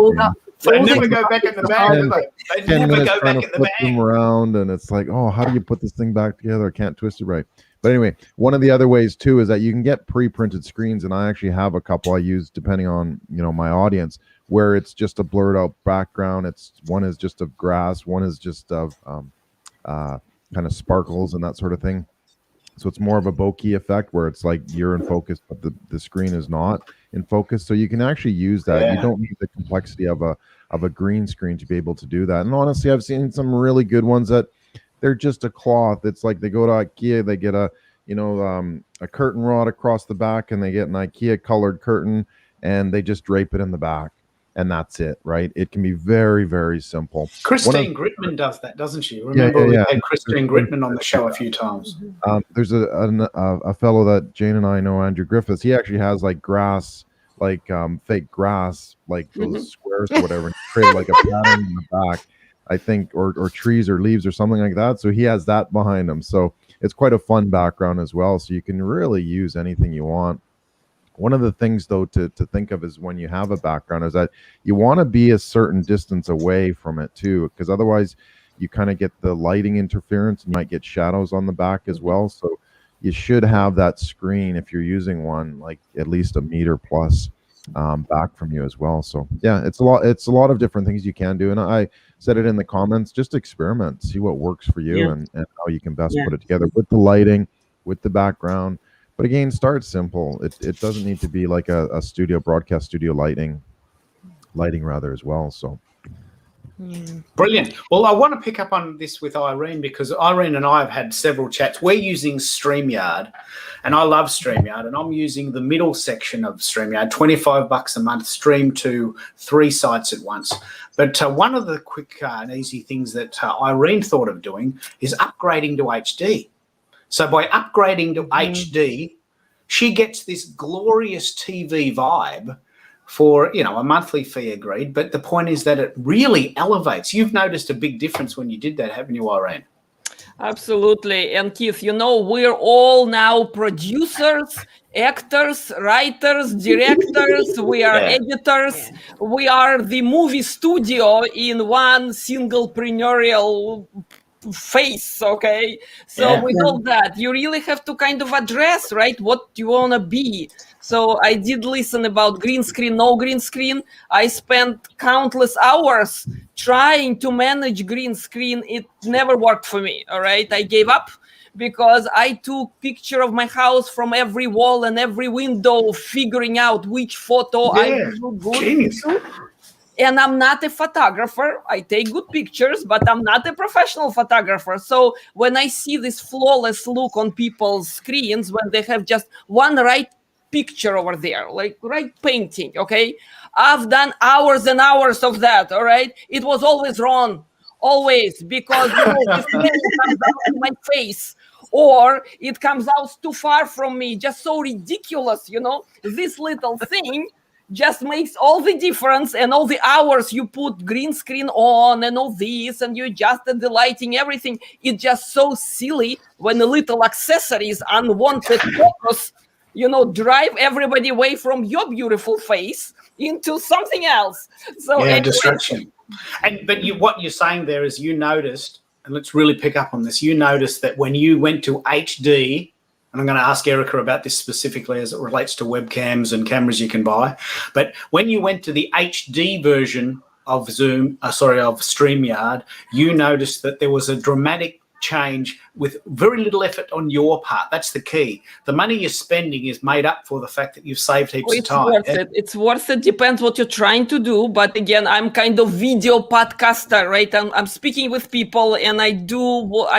They never go back in the bag, do they? They never go back in the flip them bag. around, and it's like, oh, how do you put this thing back together? I can't twist it right. But anyway, one of the other ways too is that you can get pre-printed screens, and I actually have a couple I use depending on my audience, where it's just a blurred out background. One is just of grass, one is just of kind of sparkles and that sort of thing. So it's more of a bokeh effect where it's like you're in focus, but the screen is not in focus. So you can actually use that. Yeah. You don't need the complexity of a green screen to be able to do that. And honestly, I've seen some really good ones that they're just a cloth. It's like they go to IKEA, they get a curtain rod across the back, and they get an IKEA colored curtain, and they just drape it in the back, and that's it, right? It can be very, very simple. Christine Gritman does that, doesn't she? Remember, we had Christine Gritman on the show a few times. There's a fellow that Jane and I know, Andrew Griffiths. He actually has like grass, like fake grass, like those squares or whatever, and create like a pattern in the back, I think, or trees or leaves or something like that. So he has that behind him. So it's quite a fun background as well. So you can really use anything you want. One of the things, though, to think of is when you have a background is that you want to be a certain distance away from it too, because otherwise you kind of get the lighting interference and you might get shadows on the back as well. So you should have that screen, if you're using one, like at least a meter plus back from you as well. So yeah, it's a lot of different things you can do. And I said it in the comments, just experiment, see what works for you and how you can best put it together with the lighting, with the background. But again, start simple. It doesn't need to be like a broadcast studio lighting rather as well. So brilliant. Well, I want to pick up on this with Irene, because Irene and I have had several chats. We're using StreamYard, and I love StreamYard, and I'm using the middle section of StreamYard, $25 a month, stream to 3 sites at once. But one of the quick and easy things that Irene thought of doing is upgrading to HD. So by upgrading to HD, she gets this glorious TV vibe for, a monthly fee agreed. But the point is that it really elevates. You've noticed a big difference when you did that, haven't you, Irene? Absolutely. And Keith, we're all now producers, actors, writers, directors, we are editors, we are the movie studio in one singlepreneurial face, okay? So with all that, you really have to kind of address, right, what you want to be. So I did listen about green screen, no green screen. I spent countless hours trying to manage green screen. It never worked for me, all right? I gave up because I took picture of my house from every wall and every window, figuring out which photo I would look good to. And I'm not a photographer. I take good pictures, but I'm not a professional photographer. So when I see this flawless look on people's screens, when they have just one right picture over there, like right painting, okay? I've done hours and hours of that, all right? It was always wrong, always, because this thing comes out in my face, or it comes out too far from me, just so ridiculous, This little thing just makes all the difference, and all the hours you put green screen on and all this, and you adjusted the lighting, everything. It's just so silly when the little accessories, unwanted focus, drive everybody away from your beautiful face into something else. So distraction. But what you're saying there is you noticed, and let's really pick up on this, you noticed that when you went to HD, and I'm going to ask Erica about this specifically as it relates to webcams and cameras you can buy. But when you went to the HD version of StreamYard, you noticed that there was a dramatic change with very little effort on your part. That's the key. The money you're spending is made up for the fact that you've saved heaps of time. It's worth it. Depends what you're trying to do. But again, I'm kind of video podcaster, right? I'm speaking with people, and I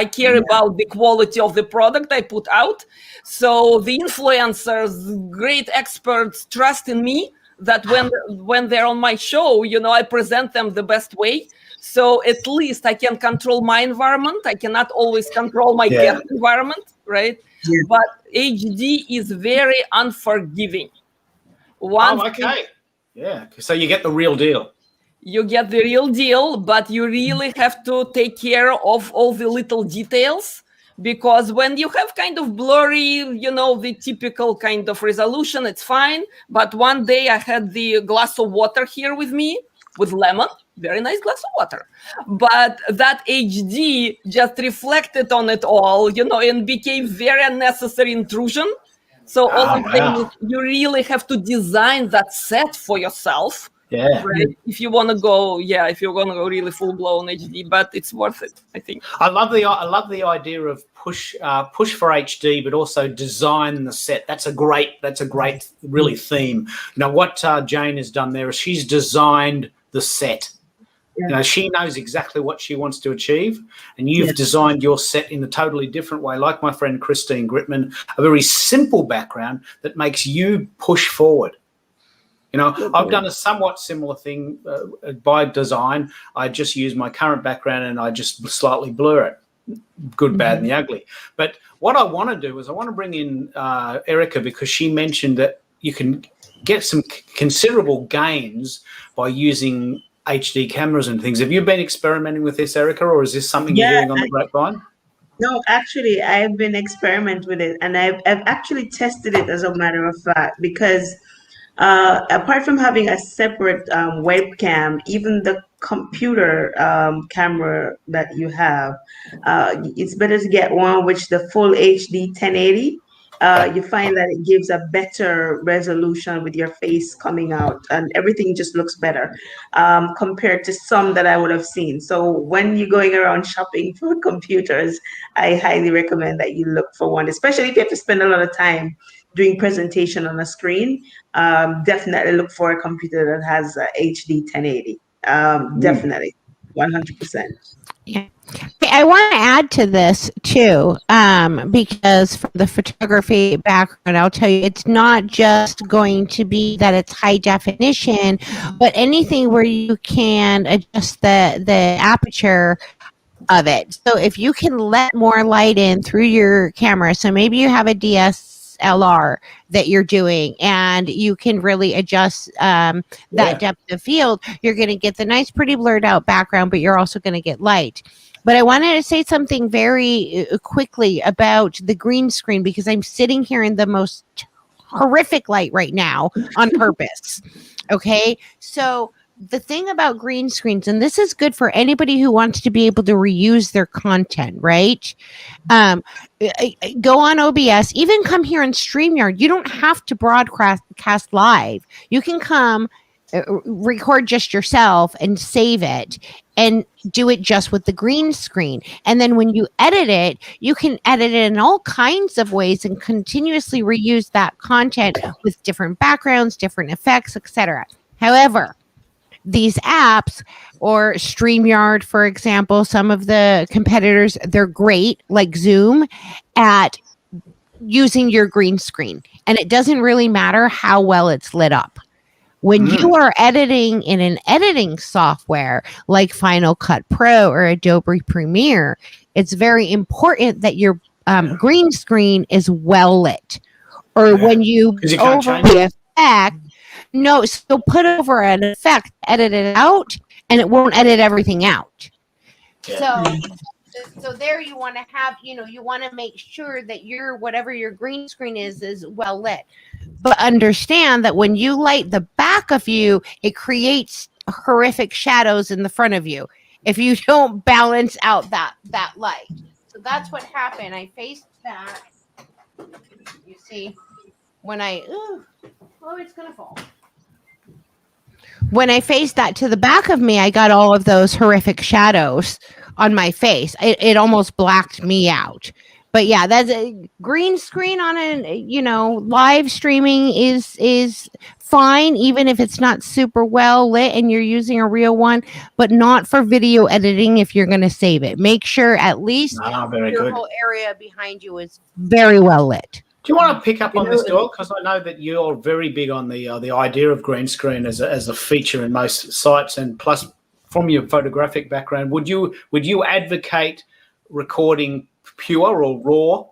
care about the quality of the product I put out. So the influencers, great experts, trust in me that when they're on my show, I present them the best way. So at least I can control my environment. I cannot always control my guest environment, right? Yeah. But HD is very unforgiving. Yeah. So you get the real deal. You get the real deal, but you really have to take care of all the little details, because when you have kind of blurry, the typical kind of resolution, it's fine. But one day I had the glass of water here with me with lemon, very nice glass of water. But that HD just reflected on it all, and became very unnecessary intrusion. So all I'm saying is you really have to design that set for yourself. Yeah. Right? If you want to go, if you're going to go really full blown HD, but it's worth it, I think. I love the idea of push for HD, but also design the set. That's a great really theme. Now, what Jane has done there is she's designed the set. Yeah. She knows exactly what she wants to achieve, and you've designed your set in a totally different way. Like my friend Christine Gritman, a very simple background that makes you push forward. I've done a somewhat similar thing by design. I just use my current background and I just slightly blur it, good, bad, and the ugly. But what I want to do is I want to bring in Erica, because she mentioned that you can get some considerable gains by using HD cameras and things. Have you been experimenting with this, Erica, or is this something you're hearing on the grapevine? No, actually, I've been experimenting with it, and I've actually tested it, as a matter of fact, because apart from having a separate webcam, even the computer camera that you have, it's better to get one which the full HD 1080. You find that it gives a better resolution with your face coming out, and everything just looks better compared to some that I would have seen. So when you're going around shopping for computers, I highly recommend that you look for one, especially if you have to spend a lot of time doing presentation on a screen. Definitely look for a computer that has HD 1080. Definitely, 100%. Yeah. Okay, I want to add to this too, because from the photography background, I'll tell you, it's not just going to be that it's high definition, but anything where you can adjust the aperture of it. So if you can let more light in through your camera, so maybe you have a DSLR that you're doing and you can really adjust that depth of field, you're going to get the nice, pretty blurred out background, but you're also going to get light. But I wanted to say something very quickly about the green screen, because I'm sitting here in the most horrific light right now on purpose. Okay. So the thing about green screens, and this is good for anybody who wants to be able to reuse their content, right? Go on OBS, even come here in StreamYard. You don't have to broadcast live. You can come record just yourself and save it and do it just with the green screen. And then when you edit it, you can edit it in all kinds of ways and continuously reuse that content with different backgrounds, different effects, etc. However, these apps or StreamYard, for example, some of the competitors, they're great, like Zoom, at using your green screen. And it doesn't really matter how well it's lit up. When you are editing in an editing software like Final Cut Pro or Adobe Premiere, it's very important that your green screen is well lit. Or when you over the effect, no, so put over an effect, edit it out, and it won't edit everything out. So there you want to have, you want to make sure that whatever your green screen is well lit. But understand that when you light the back of you, it creates horrific shadows in the front of you if you don't balance out that light. So that's what happened. I faced that. You see, when it's going to fall. When I faced that to the back of me, I got all of those horrific shadows on my face. It almost blacked me out. But yeah, that's a green screen on live streaming is fine, even if it's not super well lit and you're using a real one, but not for video editing if you're going to save it. Make sure at least your whole area behind you is very well lit. Do you want to pick up on this, Doyle? Because I know that you're very big on the idea of green screen as a feature in most sites, and plus from your photographic background, would you advocate recording pure or raw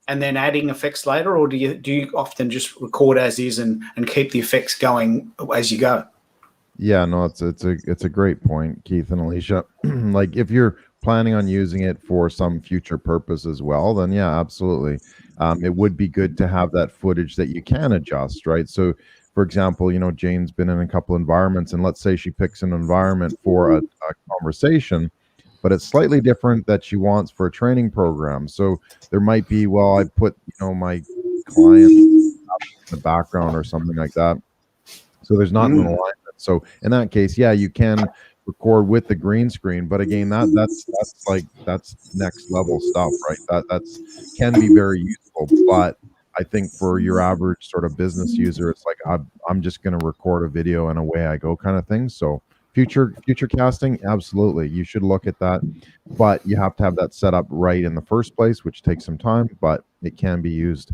and then adding effects later, or do you often just record as is and keep the effects going as you go? Yeah, no, it's a great point, Keith and Alicia. Like if you're planning on using it for some future purpose as well, then yeah, absolutely. It would be good to have that footage that you can adjust, right? So, for example, Jane's been in a couple environments, and let's say she picks an environment for a conversation, but it's slightly different that she wants for a training program. So there might be, well, I put my client in the background or something like that. So there's not an alignment. So in that case, yeah, you can record with the green screen, but again, that's next level stuff, right? That's can be very useful, but I think for your average sort of business user, it's like I'm just going to record a video and away I go kind of thing. So future casting, absolutely, you should look at that, but you have to have that set up right in the first place, which takes some time, but it can be used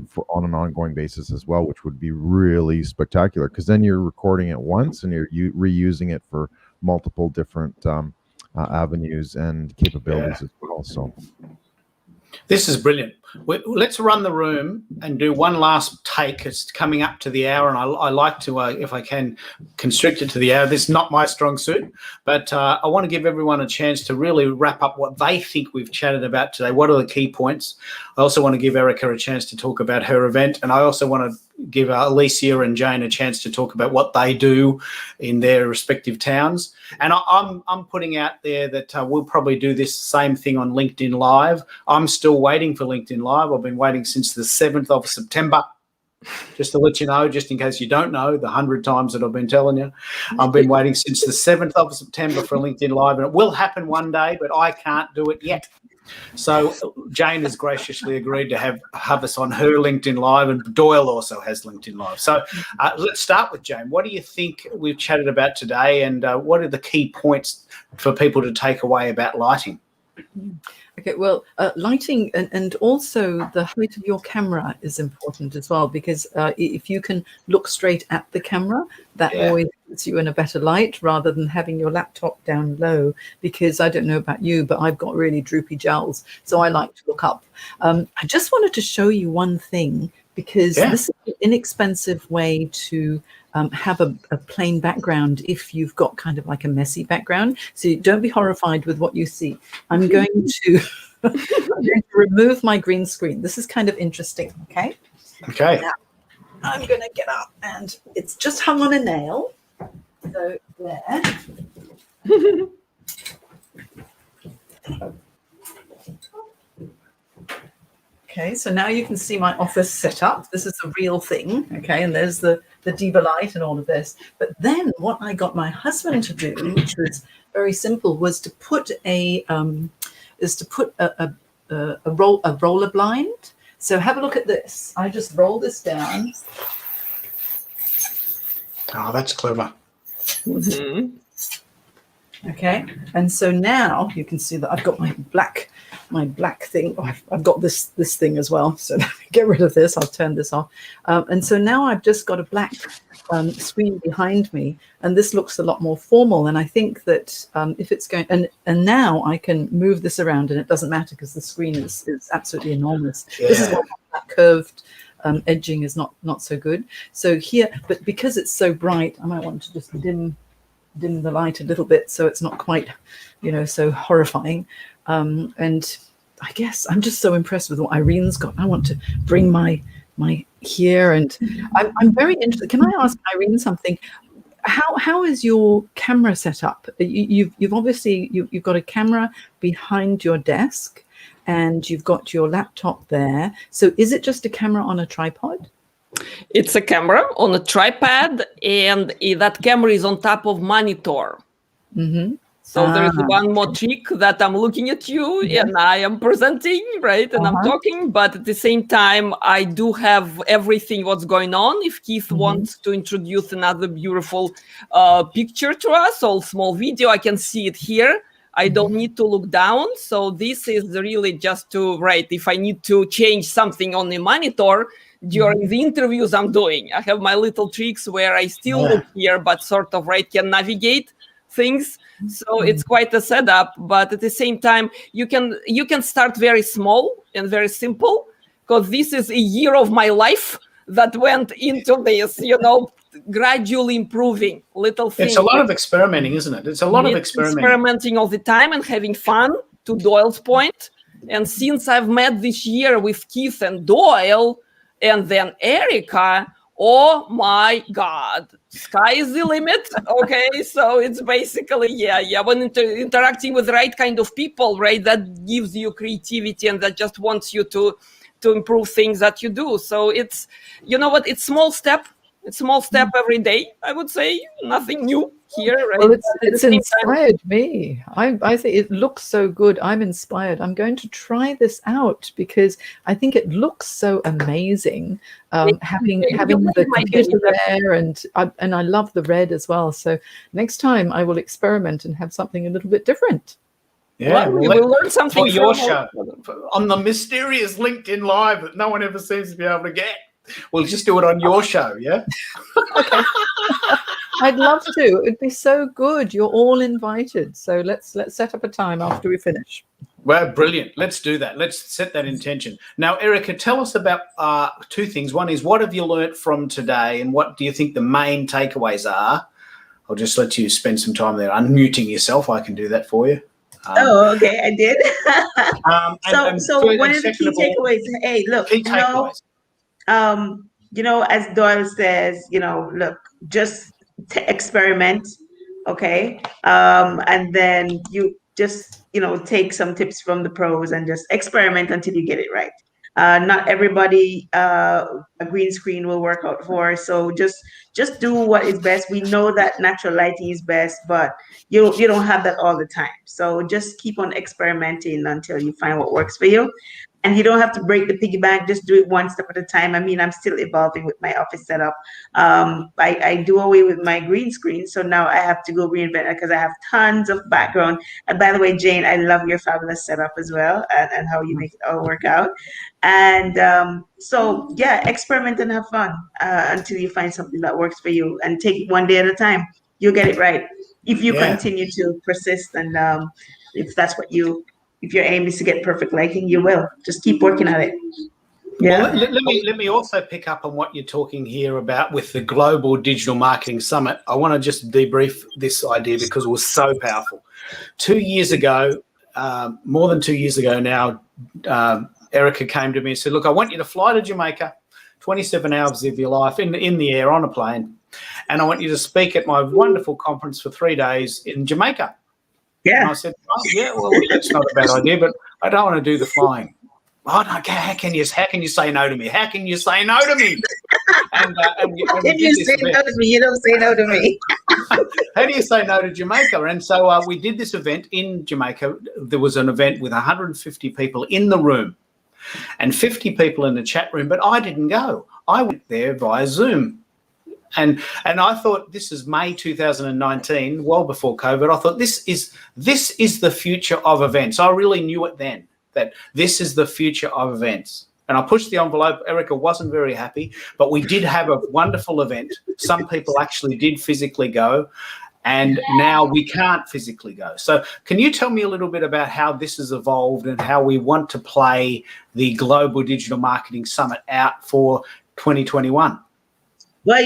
for on an ongoing basis as well, which would be really spectacular, because then you're recording it once and you're reusing it for multiple different avenues and capabilities as well. So this is brilliant. Let's run the room and do one last take. It's coming up to the hour, and I like to, if I can, constrict it to the hour. This is not my strong suit, but I want to give everyone a chance to really wrap up what they think we've chatted about today. What are the key points? I also want to give Erica a chance to talk about her event, and I also want to give Alicia and Jane a chance to talk about what they do in their respective towns. And I'm putting out there that we'll probably do this same thing on LinkedIn Live. I'm still waiting for LinkedIn Live. I've been waiting since the 7th of September. Just to let you know, just in case you don't know, the 100 times that I've been telling you, I've been waiting since the 7th of September for LinkedIn Live, and it will happen one day, but I can't do it yet. So Jane has graciously agreed to have us on her LinkedIn Live, and Doyle also has LinkedIn Live. So let's start with Jane. What do you think we've chatted about today, and what are the key points for people to take away about lighting? Okay, well, lighting and also the height of your camera is important as well, because if you can look straight at the camera, that always puts you in a better light rather than having your laptop down low, because I don't know about you, but I've got really droopy jowls, so I like to look up. I just wanted to show you one thing, because this is an inexpensive way to have a plain background if you've got kind of like a messy background. So don't be horrified with what you see. I'm going to remove my green screen. This is kind of interesting, okay? Okay. Now, I'm going to get up, and it's just hung on a nail. So there. Okay, so now you can see my office setup. This is a real thing, okay, and there's the Diva light and all of this. But then what I got my husband to do, which was very simple, was to put a roller blind. So have a look at this. I just roll this down. Oh, that's clever. Mhm. Okay, and so now you can see that I've got my black thing. Oh, I've got this thing as well. So get rid of this. I'll turn this off. And so now I've just got a black screen behind me, and this looks a lot more formal. And I think that if it's going, and now I can move this around, and it doesn't matter because the screen is absolutely enormous. Yeah. This is what that curved edging is not so good. So here, but because it's so bright, I might want to just dim the light a little bit so it's not quite, so horrifying. And I guess I'm just so impressed with what Irene's got. I want to bring my here, and I'm very interested. Can I ask Irene something? How is your camera set up? You've obviously you've got a camera behind your desk, and you've got your laptop there. So is it just a camera on a tripod? It's a camera on a tripod, and that camera is on top of monitor. Mm-hmm. So there is one more trick that I'm looking at you and I am presenting, right? And I'm talking, but at the same time, I do have everything what's going on. If Keith wants to introduce another beautiful picture to us, or small video, I can see it here. I don't need to look down. So this is really just to, right, if I need to change something on the monitor during the interviews I'm doing, I have my little tricks where I still look here, but sort of, right, can navigate things. So it's quite a setup, but at the same time, you can start very small and very simple, because this is a year of my life that went into this, gradually improving little things. It's a lot of experimenting, isn't it? It's a lot of experimenting all the time and having fun, to Doyle's point. And since I've met this year with Keith and Doyle and then Erica, oh my God, sky is the limit. Okay, so it's basically, when interacting with the right kind of people, right, that gives you creativity and that just wants you to improve things that you do. So it's, you know what, it's small step. It's small step every day, I would say. Nothing new here, right? Well, it's inspired me. I think it looks so good. I'm inspired. I'm going to try this out because I think it looks so amazing. Having the computer there, and I love the red as well. So next time I will experiment and have something a little bit different. Yeah, we'll learn something for your show on the mysterious LinkedIn Live that no one ever seems to be able to get. We'll just do it on your show, yeah? Okay. I'd love to. It'd be so good. You're all invited. So let's set up a time after we finish. Well, brilliant. Let's do that. Let's set that intention. Now, Erica, tell us about two things. One is, what have you learnt from today, and what do you think the main takeaways are? I'll just let you spend some time there unmuting yourself. I can do that for you. Okay, I did. So one of the key takeaways, hey, look, key takeaways. As Doyle says, look, just experiment, okay? And then you just, take some tips from the pros and just experiment until you get it right. Not everybody a green screen will work out for, so just do what is best. We know that natural lighting is best, but you don't have that all the time. So just keep on experimenting until you find what works for you. And you don't have to break the piggy bank, just do it one step at a time. I mean, I'm still evolving with my office setup. I do away with my green screen, so now I have to go reinvent it because I have tons of background. And by the way, Jane, I love your fabulous setup as well, and how you make it all work out. And experiment and have fun until you find something that works for you, and take it one day at a time. You'll get it right if you continue to persist, and if that's what if your aim is to get perfect lighting, you will. Just keep working at it. Yeah. Well, let me also pick up on what you're talking here about with the Global Digital Marketing Summit. I want to just debrief this idea because it was so powerful. 2 years ago, more than 2 years ago now, Erica came to me and said, look, I want you to fly to Jamaica, 27 hours of your life in the air on a plane, and I want you to speak at my wonderful conference for 3 days in Jamaica. Yeah. And I said, well, that's not a bad idea, but I don't want to do the flying. Oh, no, how can you say no to me? How can you say no to me? And you say no to me? You don't say no to me. How do you say no to Jamaica? And so we did this event in Jamaica. There was an event with 150 people in the room and 50 people in the chat room, but I didn't go. I went there via Zoom. And I thought, this is May 2019, well before COVID. I thought this is the future of events. I really knew it then, that this is the future of events. And I pushed the envelope. Erica wasn't very happy, but we did have a wonderful event. Some people actually did physically go, and now we can't physically go. So can you tell me a little bit about how this has evolved and how we want to play the Global Digital Marketing Summit out for 2021? Well,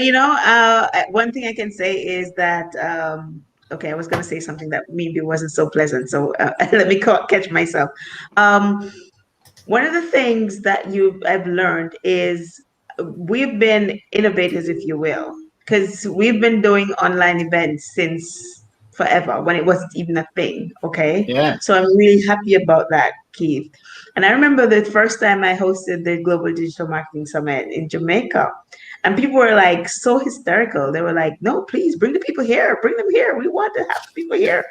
one thing I can say is that, I was going to say something that maybe wasn't so pleasant. So let me catch myself. One of the things that I've learned is we've been innovators, if you will, because we've been doing online events since forever when it wasn't even a thing. Okay. Yeah. So I'm really happy about that, Keith. And I remember the first time I hosted the Global Digital Marketing Summit in Jamaica. And people were like so hysterical. They were like, no, please bring the people here. Bring them here. We want to have people here.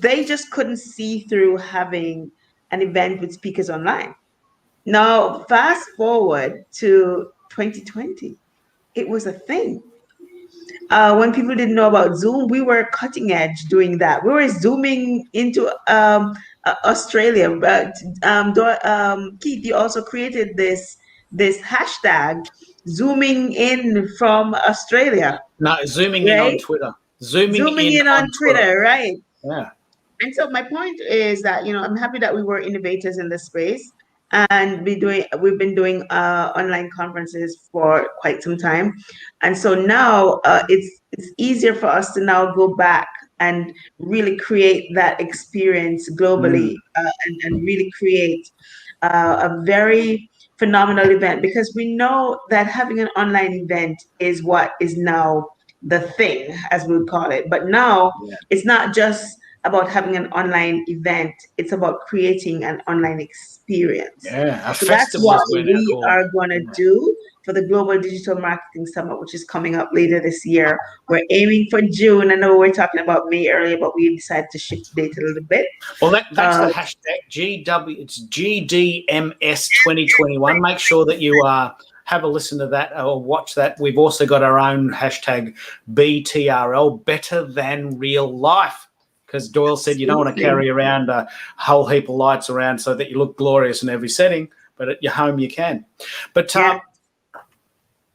They just couldn't see through having an event with speakers online. Now, fast forward to 2020, it was a thing. When people didn't know about Zoom, we were cutting edge doing that. We were zooming into Australia. But Keith, you also created this hashtag, zooming in from Australia. No, zooming in on Twitter. Zooming in on Twitter, right? Yeah. And so my point is that, I'm happy that we were innovators in this space. and we've been doing online conferences for quite some time, and so now it's easier for us to now go back and really create that experience globally, and really create a very phenomenal event, because we know that having an online event is what is now the thing, as we would call it. But now it's not just about having an online event, it's about creating an online experience. Yeah, a So that's festival what is what we call are going to do for the Global Digital Marketing Summit, which is coming up later this year. We're aiming for June. I know we're talking about May earlier, but we decided to shift the date a little bit. Well, that's the hashtag GW. It's GDMS 2021. Make sure that you have a listen to that or watch that. We've also got our own hashtag BTRL, Better Than Real Life, because Doyle said you don't want to carry around a whole heap of lights around so that you look glorious in every setting, but at your home you can. But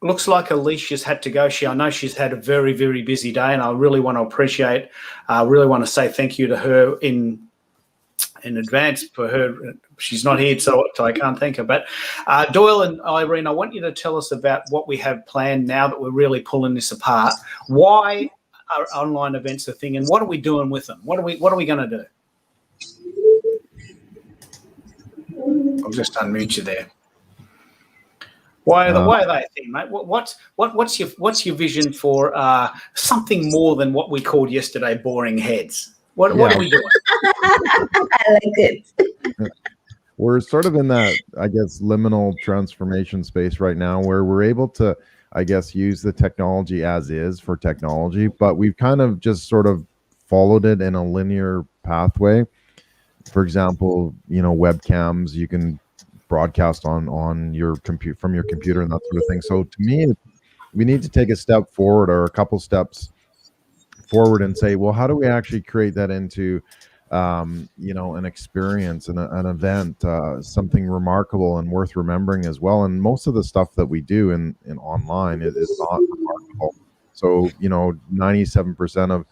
looks like Alicia's had to go. I know she's had a very, very busy day, and I really want to say thank you to her in advance for her. She's not here, so I can't thank her. But Doyle and Irene, I want you to tell us about what we have planned now that we're really pulling this apart. Why are online events a thing, and what are we doing with them? What are we going to do? I'll just unmute you there. Why are they a thing, mate? What's your vision for something more than what we called yesterday boring heads? What are we doing? I like it. We're sort of in that, I guess, liminal transformation space right now where we're able to, I guess, use the technology as is for technology, but we've kind of just sort of followed it in a linear pathway. For example, webcams, you can broadcast on your from your computer and that sort of thing. So to me, we need to take a step forward or a couple steps forward and say, well, how do we actually create that into an experience and an event, something remarkable and worth remembering as well. And most of the stuff that we do in online is not remarkable. So 97%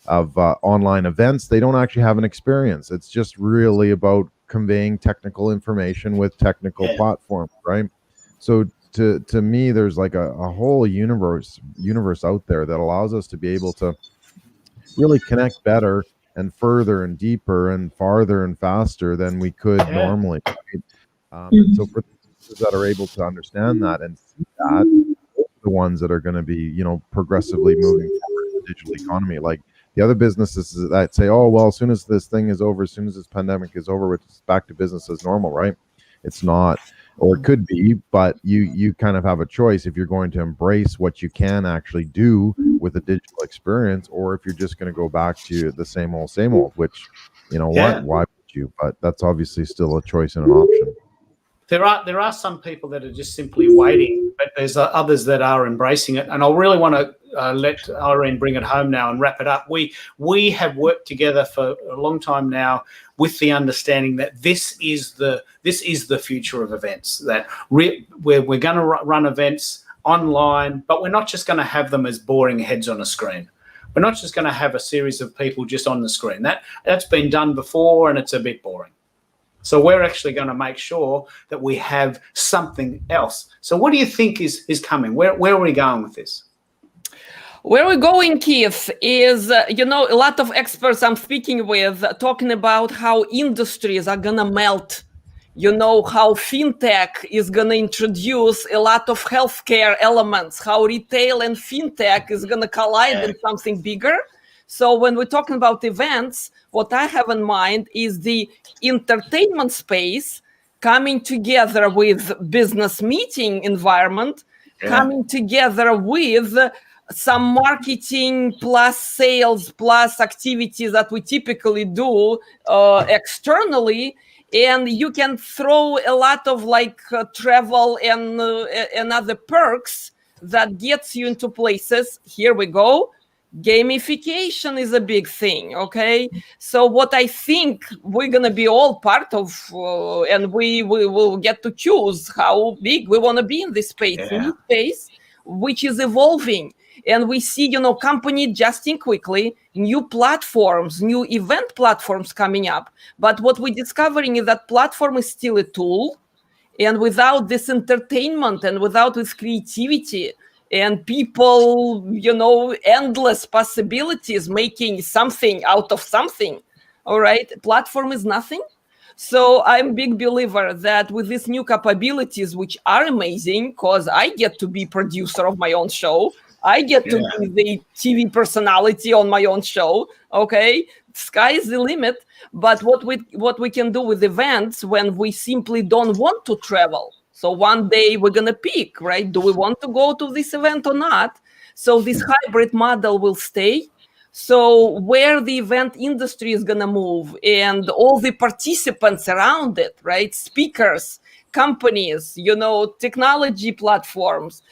of online events, they don't actually have an experience. It's just really about conveying technical information with technical platforms, right? So to me, there's like a whole universe out there that allows us to be able to really connect better and further and deeper and farther and faster than we could normally. Right? And so for businesses that are able to understand that and see that, the ones that are going to be, progressively moving forward in the digital economy, like the other businesses that say, oh, well, as soon as this thing is over, as soon as this pandemic is over, it's back to business as normal, right? It's not, or it could be, but you kind of have a choice if you're going to embrace what you can actually do with a digital experience, or if you're just going to go back to the same old, which, why would you? But that's obviously still a choice and an option. There are some people that are just simply waiting, but there's others that are embracing it. And I really want to let Irene bring it home now and wrap it up. We have worked together for a long time now with the understanding that this is the future of events. That we're going to run events online, but we're not just going to have them as boring heads on a screen. We're not just going to have a series of people just on the screen. That's been done before, and it's a bit boring. So we're actually going to make sure that we have something else. So what do you think is coming? Where are we going with this? Where we're going, Keith, is, a lot of experts I'm speaking with talking about how industries are going to melt. How fintech is going to introduce a lot of healthcare elements, how retail and fintech is going to collide in something bigger. So when we're talking about events, what I have in mind is the entertainment space coming together with business meeting environment, coming together with some marketing plus sales plus activities that we typically do externally. And you can throw a lot of travel and other perks that gets you into places. Here we go. Gamification is a big thing, okay? So what I think we're going to be all part of, and we will get to choose how big we want to be in this space, new space, which is evolving. And we see, company adjusting quickly, new platforms, new event platforms coming up. But what we're discovering is that platform is still a tool. And without this entertainment and without this creativity and people, endless possibilities making something out of something, all right, platform is nothing. So I'm a big believer that with these new capabilities, which are amazing, because I get to be producer of my own show, I get to be the TV personality on my own show. Okay, sky is the limit. But what we can do with events when we simply don't want to travel. So one day we're gonna pick, right? Do we want to go to this event or not? So this hybrid model will stay. So where the event industry is gonna move and all the participants around it, right? Speakers, companies, technology platforms,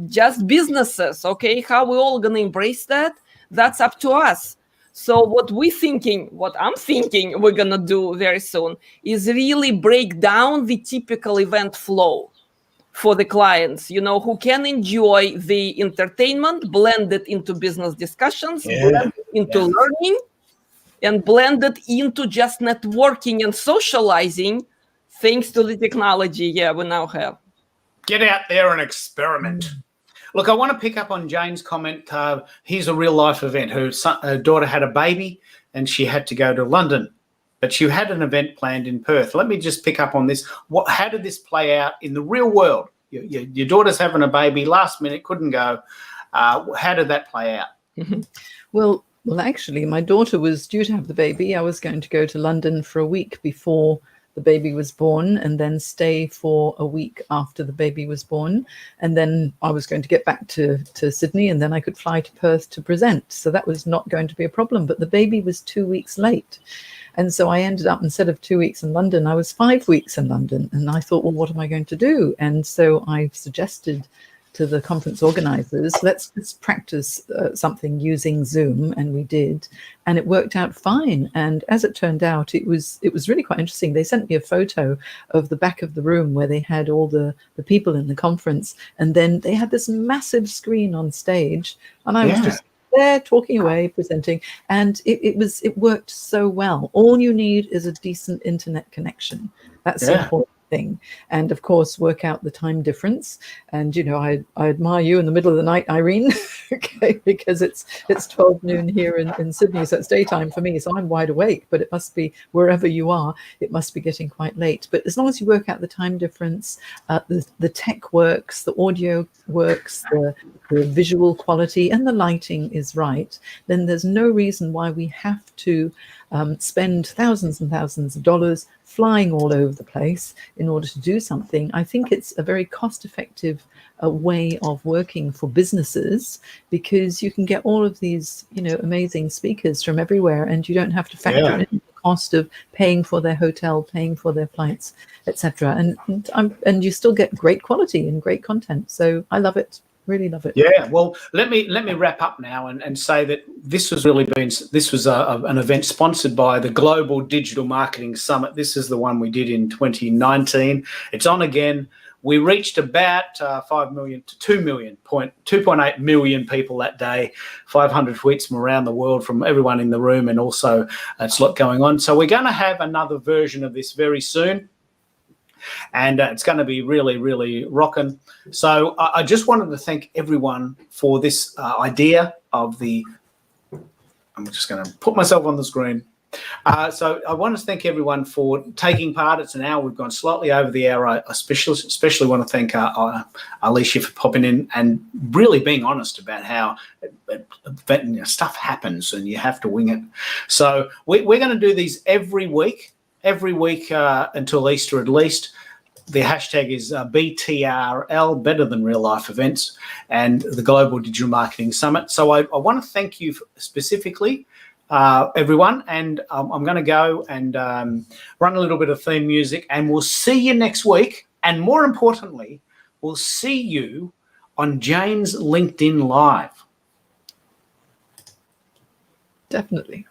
just businesses, okay? How we all gonna embrace that? That's up to us. So what I'm thinking we're gonna do very soon is really break down the typical event flow for the clients, who can enjoy the entertainment, blend it into business discussions, blend it into learning, and blend it into just networking and socializing, thanks to the technology we now have. Get out there and experiment. Look, I want to pick up on Jane's comment. Here's a real life event. Her daughter had a baby and she had to go to London, but she had an event planned in Perth. Let me just pick up on this. How did this play out in the real world? Your daughter's having a baby, last minute, couldn't go. How did that play out? Well, actually, my daughter was due to have the baby. I was going to go to London for a week before the baby was born and then stay for a week after the baby was born. And then I was going to get back to Sydney and then I could fly to Perth to present. So that was not going to be a problem. But the baby was 2 weeks late. And so I ended up, instead of 2 weeks in London, I was 5 weeks in London. And I thought, well, what am I going to do? And so I suggested to the conference organizers, let's practice something using Zoom, and we did, and it worked out fine. And as it turned out, it was really quite interesting. They sent me a photo of the back of the room where they had all the people in the conference, and then they had this massive screen on stage, and I was just there talking away, presenting, and it worked so well. All you need is a decent internet connection. That's the important thing. And of course, work out the time difference. And I admire you in the middle of the night, Irene, okay, because it's 12 noon here in Sydney, so it's daytime for me, so I'm wide awake, but it must be, wherever you are, it must be getting quite late. But as long as you work out the time difference, the tech works, the audio works, the visual quality and the lighting is right, then there's no reason why we have to spend thousands and thousands of dollars flying all over the place in order to do something. I think it's a very cost-effective way of working for businesses, because you can get all of these, amazing speakers from everywhere, and you don't have to factor in the cost of paying for their hotel, paying for their flights, etc. And you still get great quality and great content. So I love it. Really love it. Yeah, well, let me wrap up now and say that this was an event sponsored by the Global Digital Marketing Summit. This is the one we did in 2019. It's on again. We reached about 5 million to 2.8 million people that day, 500 tweets from around the world, from everyone in the room, and also it's a lot going on. So we're going to have another version of this very soon. And it's going to be really, really rocking. So I just wanted to thank everyone for this idea of I'm just going to put myself on the screen. So I want to thank everyone for taking part. It's an hour. We've gone slightly over the hour. I especially want to thank Alicia for popping in and really being honest about how stuff happens and you have to wing it. So we're going to do these every week until Easter at least. The hashtag is BTRL, Better Than Real Life Events, and the Global Digital Marketing Summit. So I want to thank you specifically, everyone, and I'm going to go and run a little bit of theme music, and we'll see you next week. And more importantly, we'll see you on Jane's LinkedIn Live. Definitely.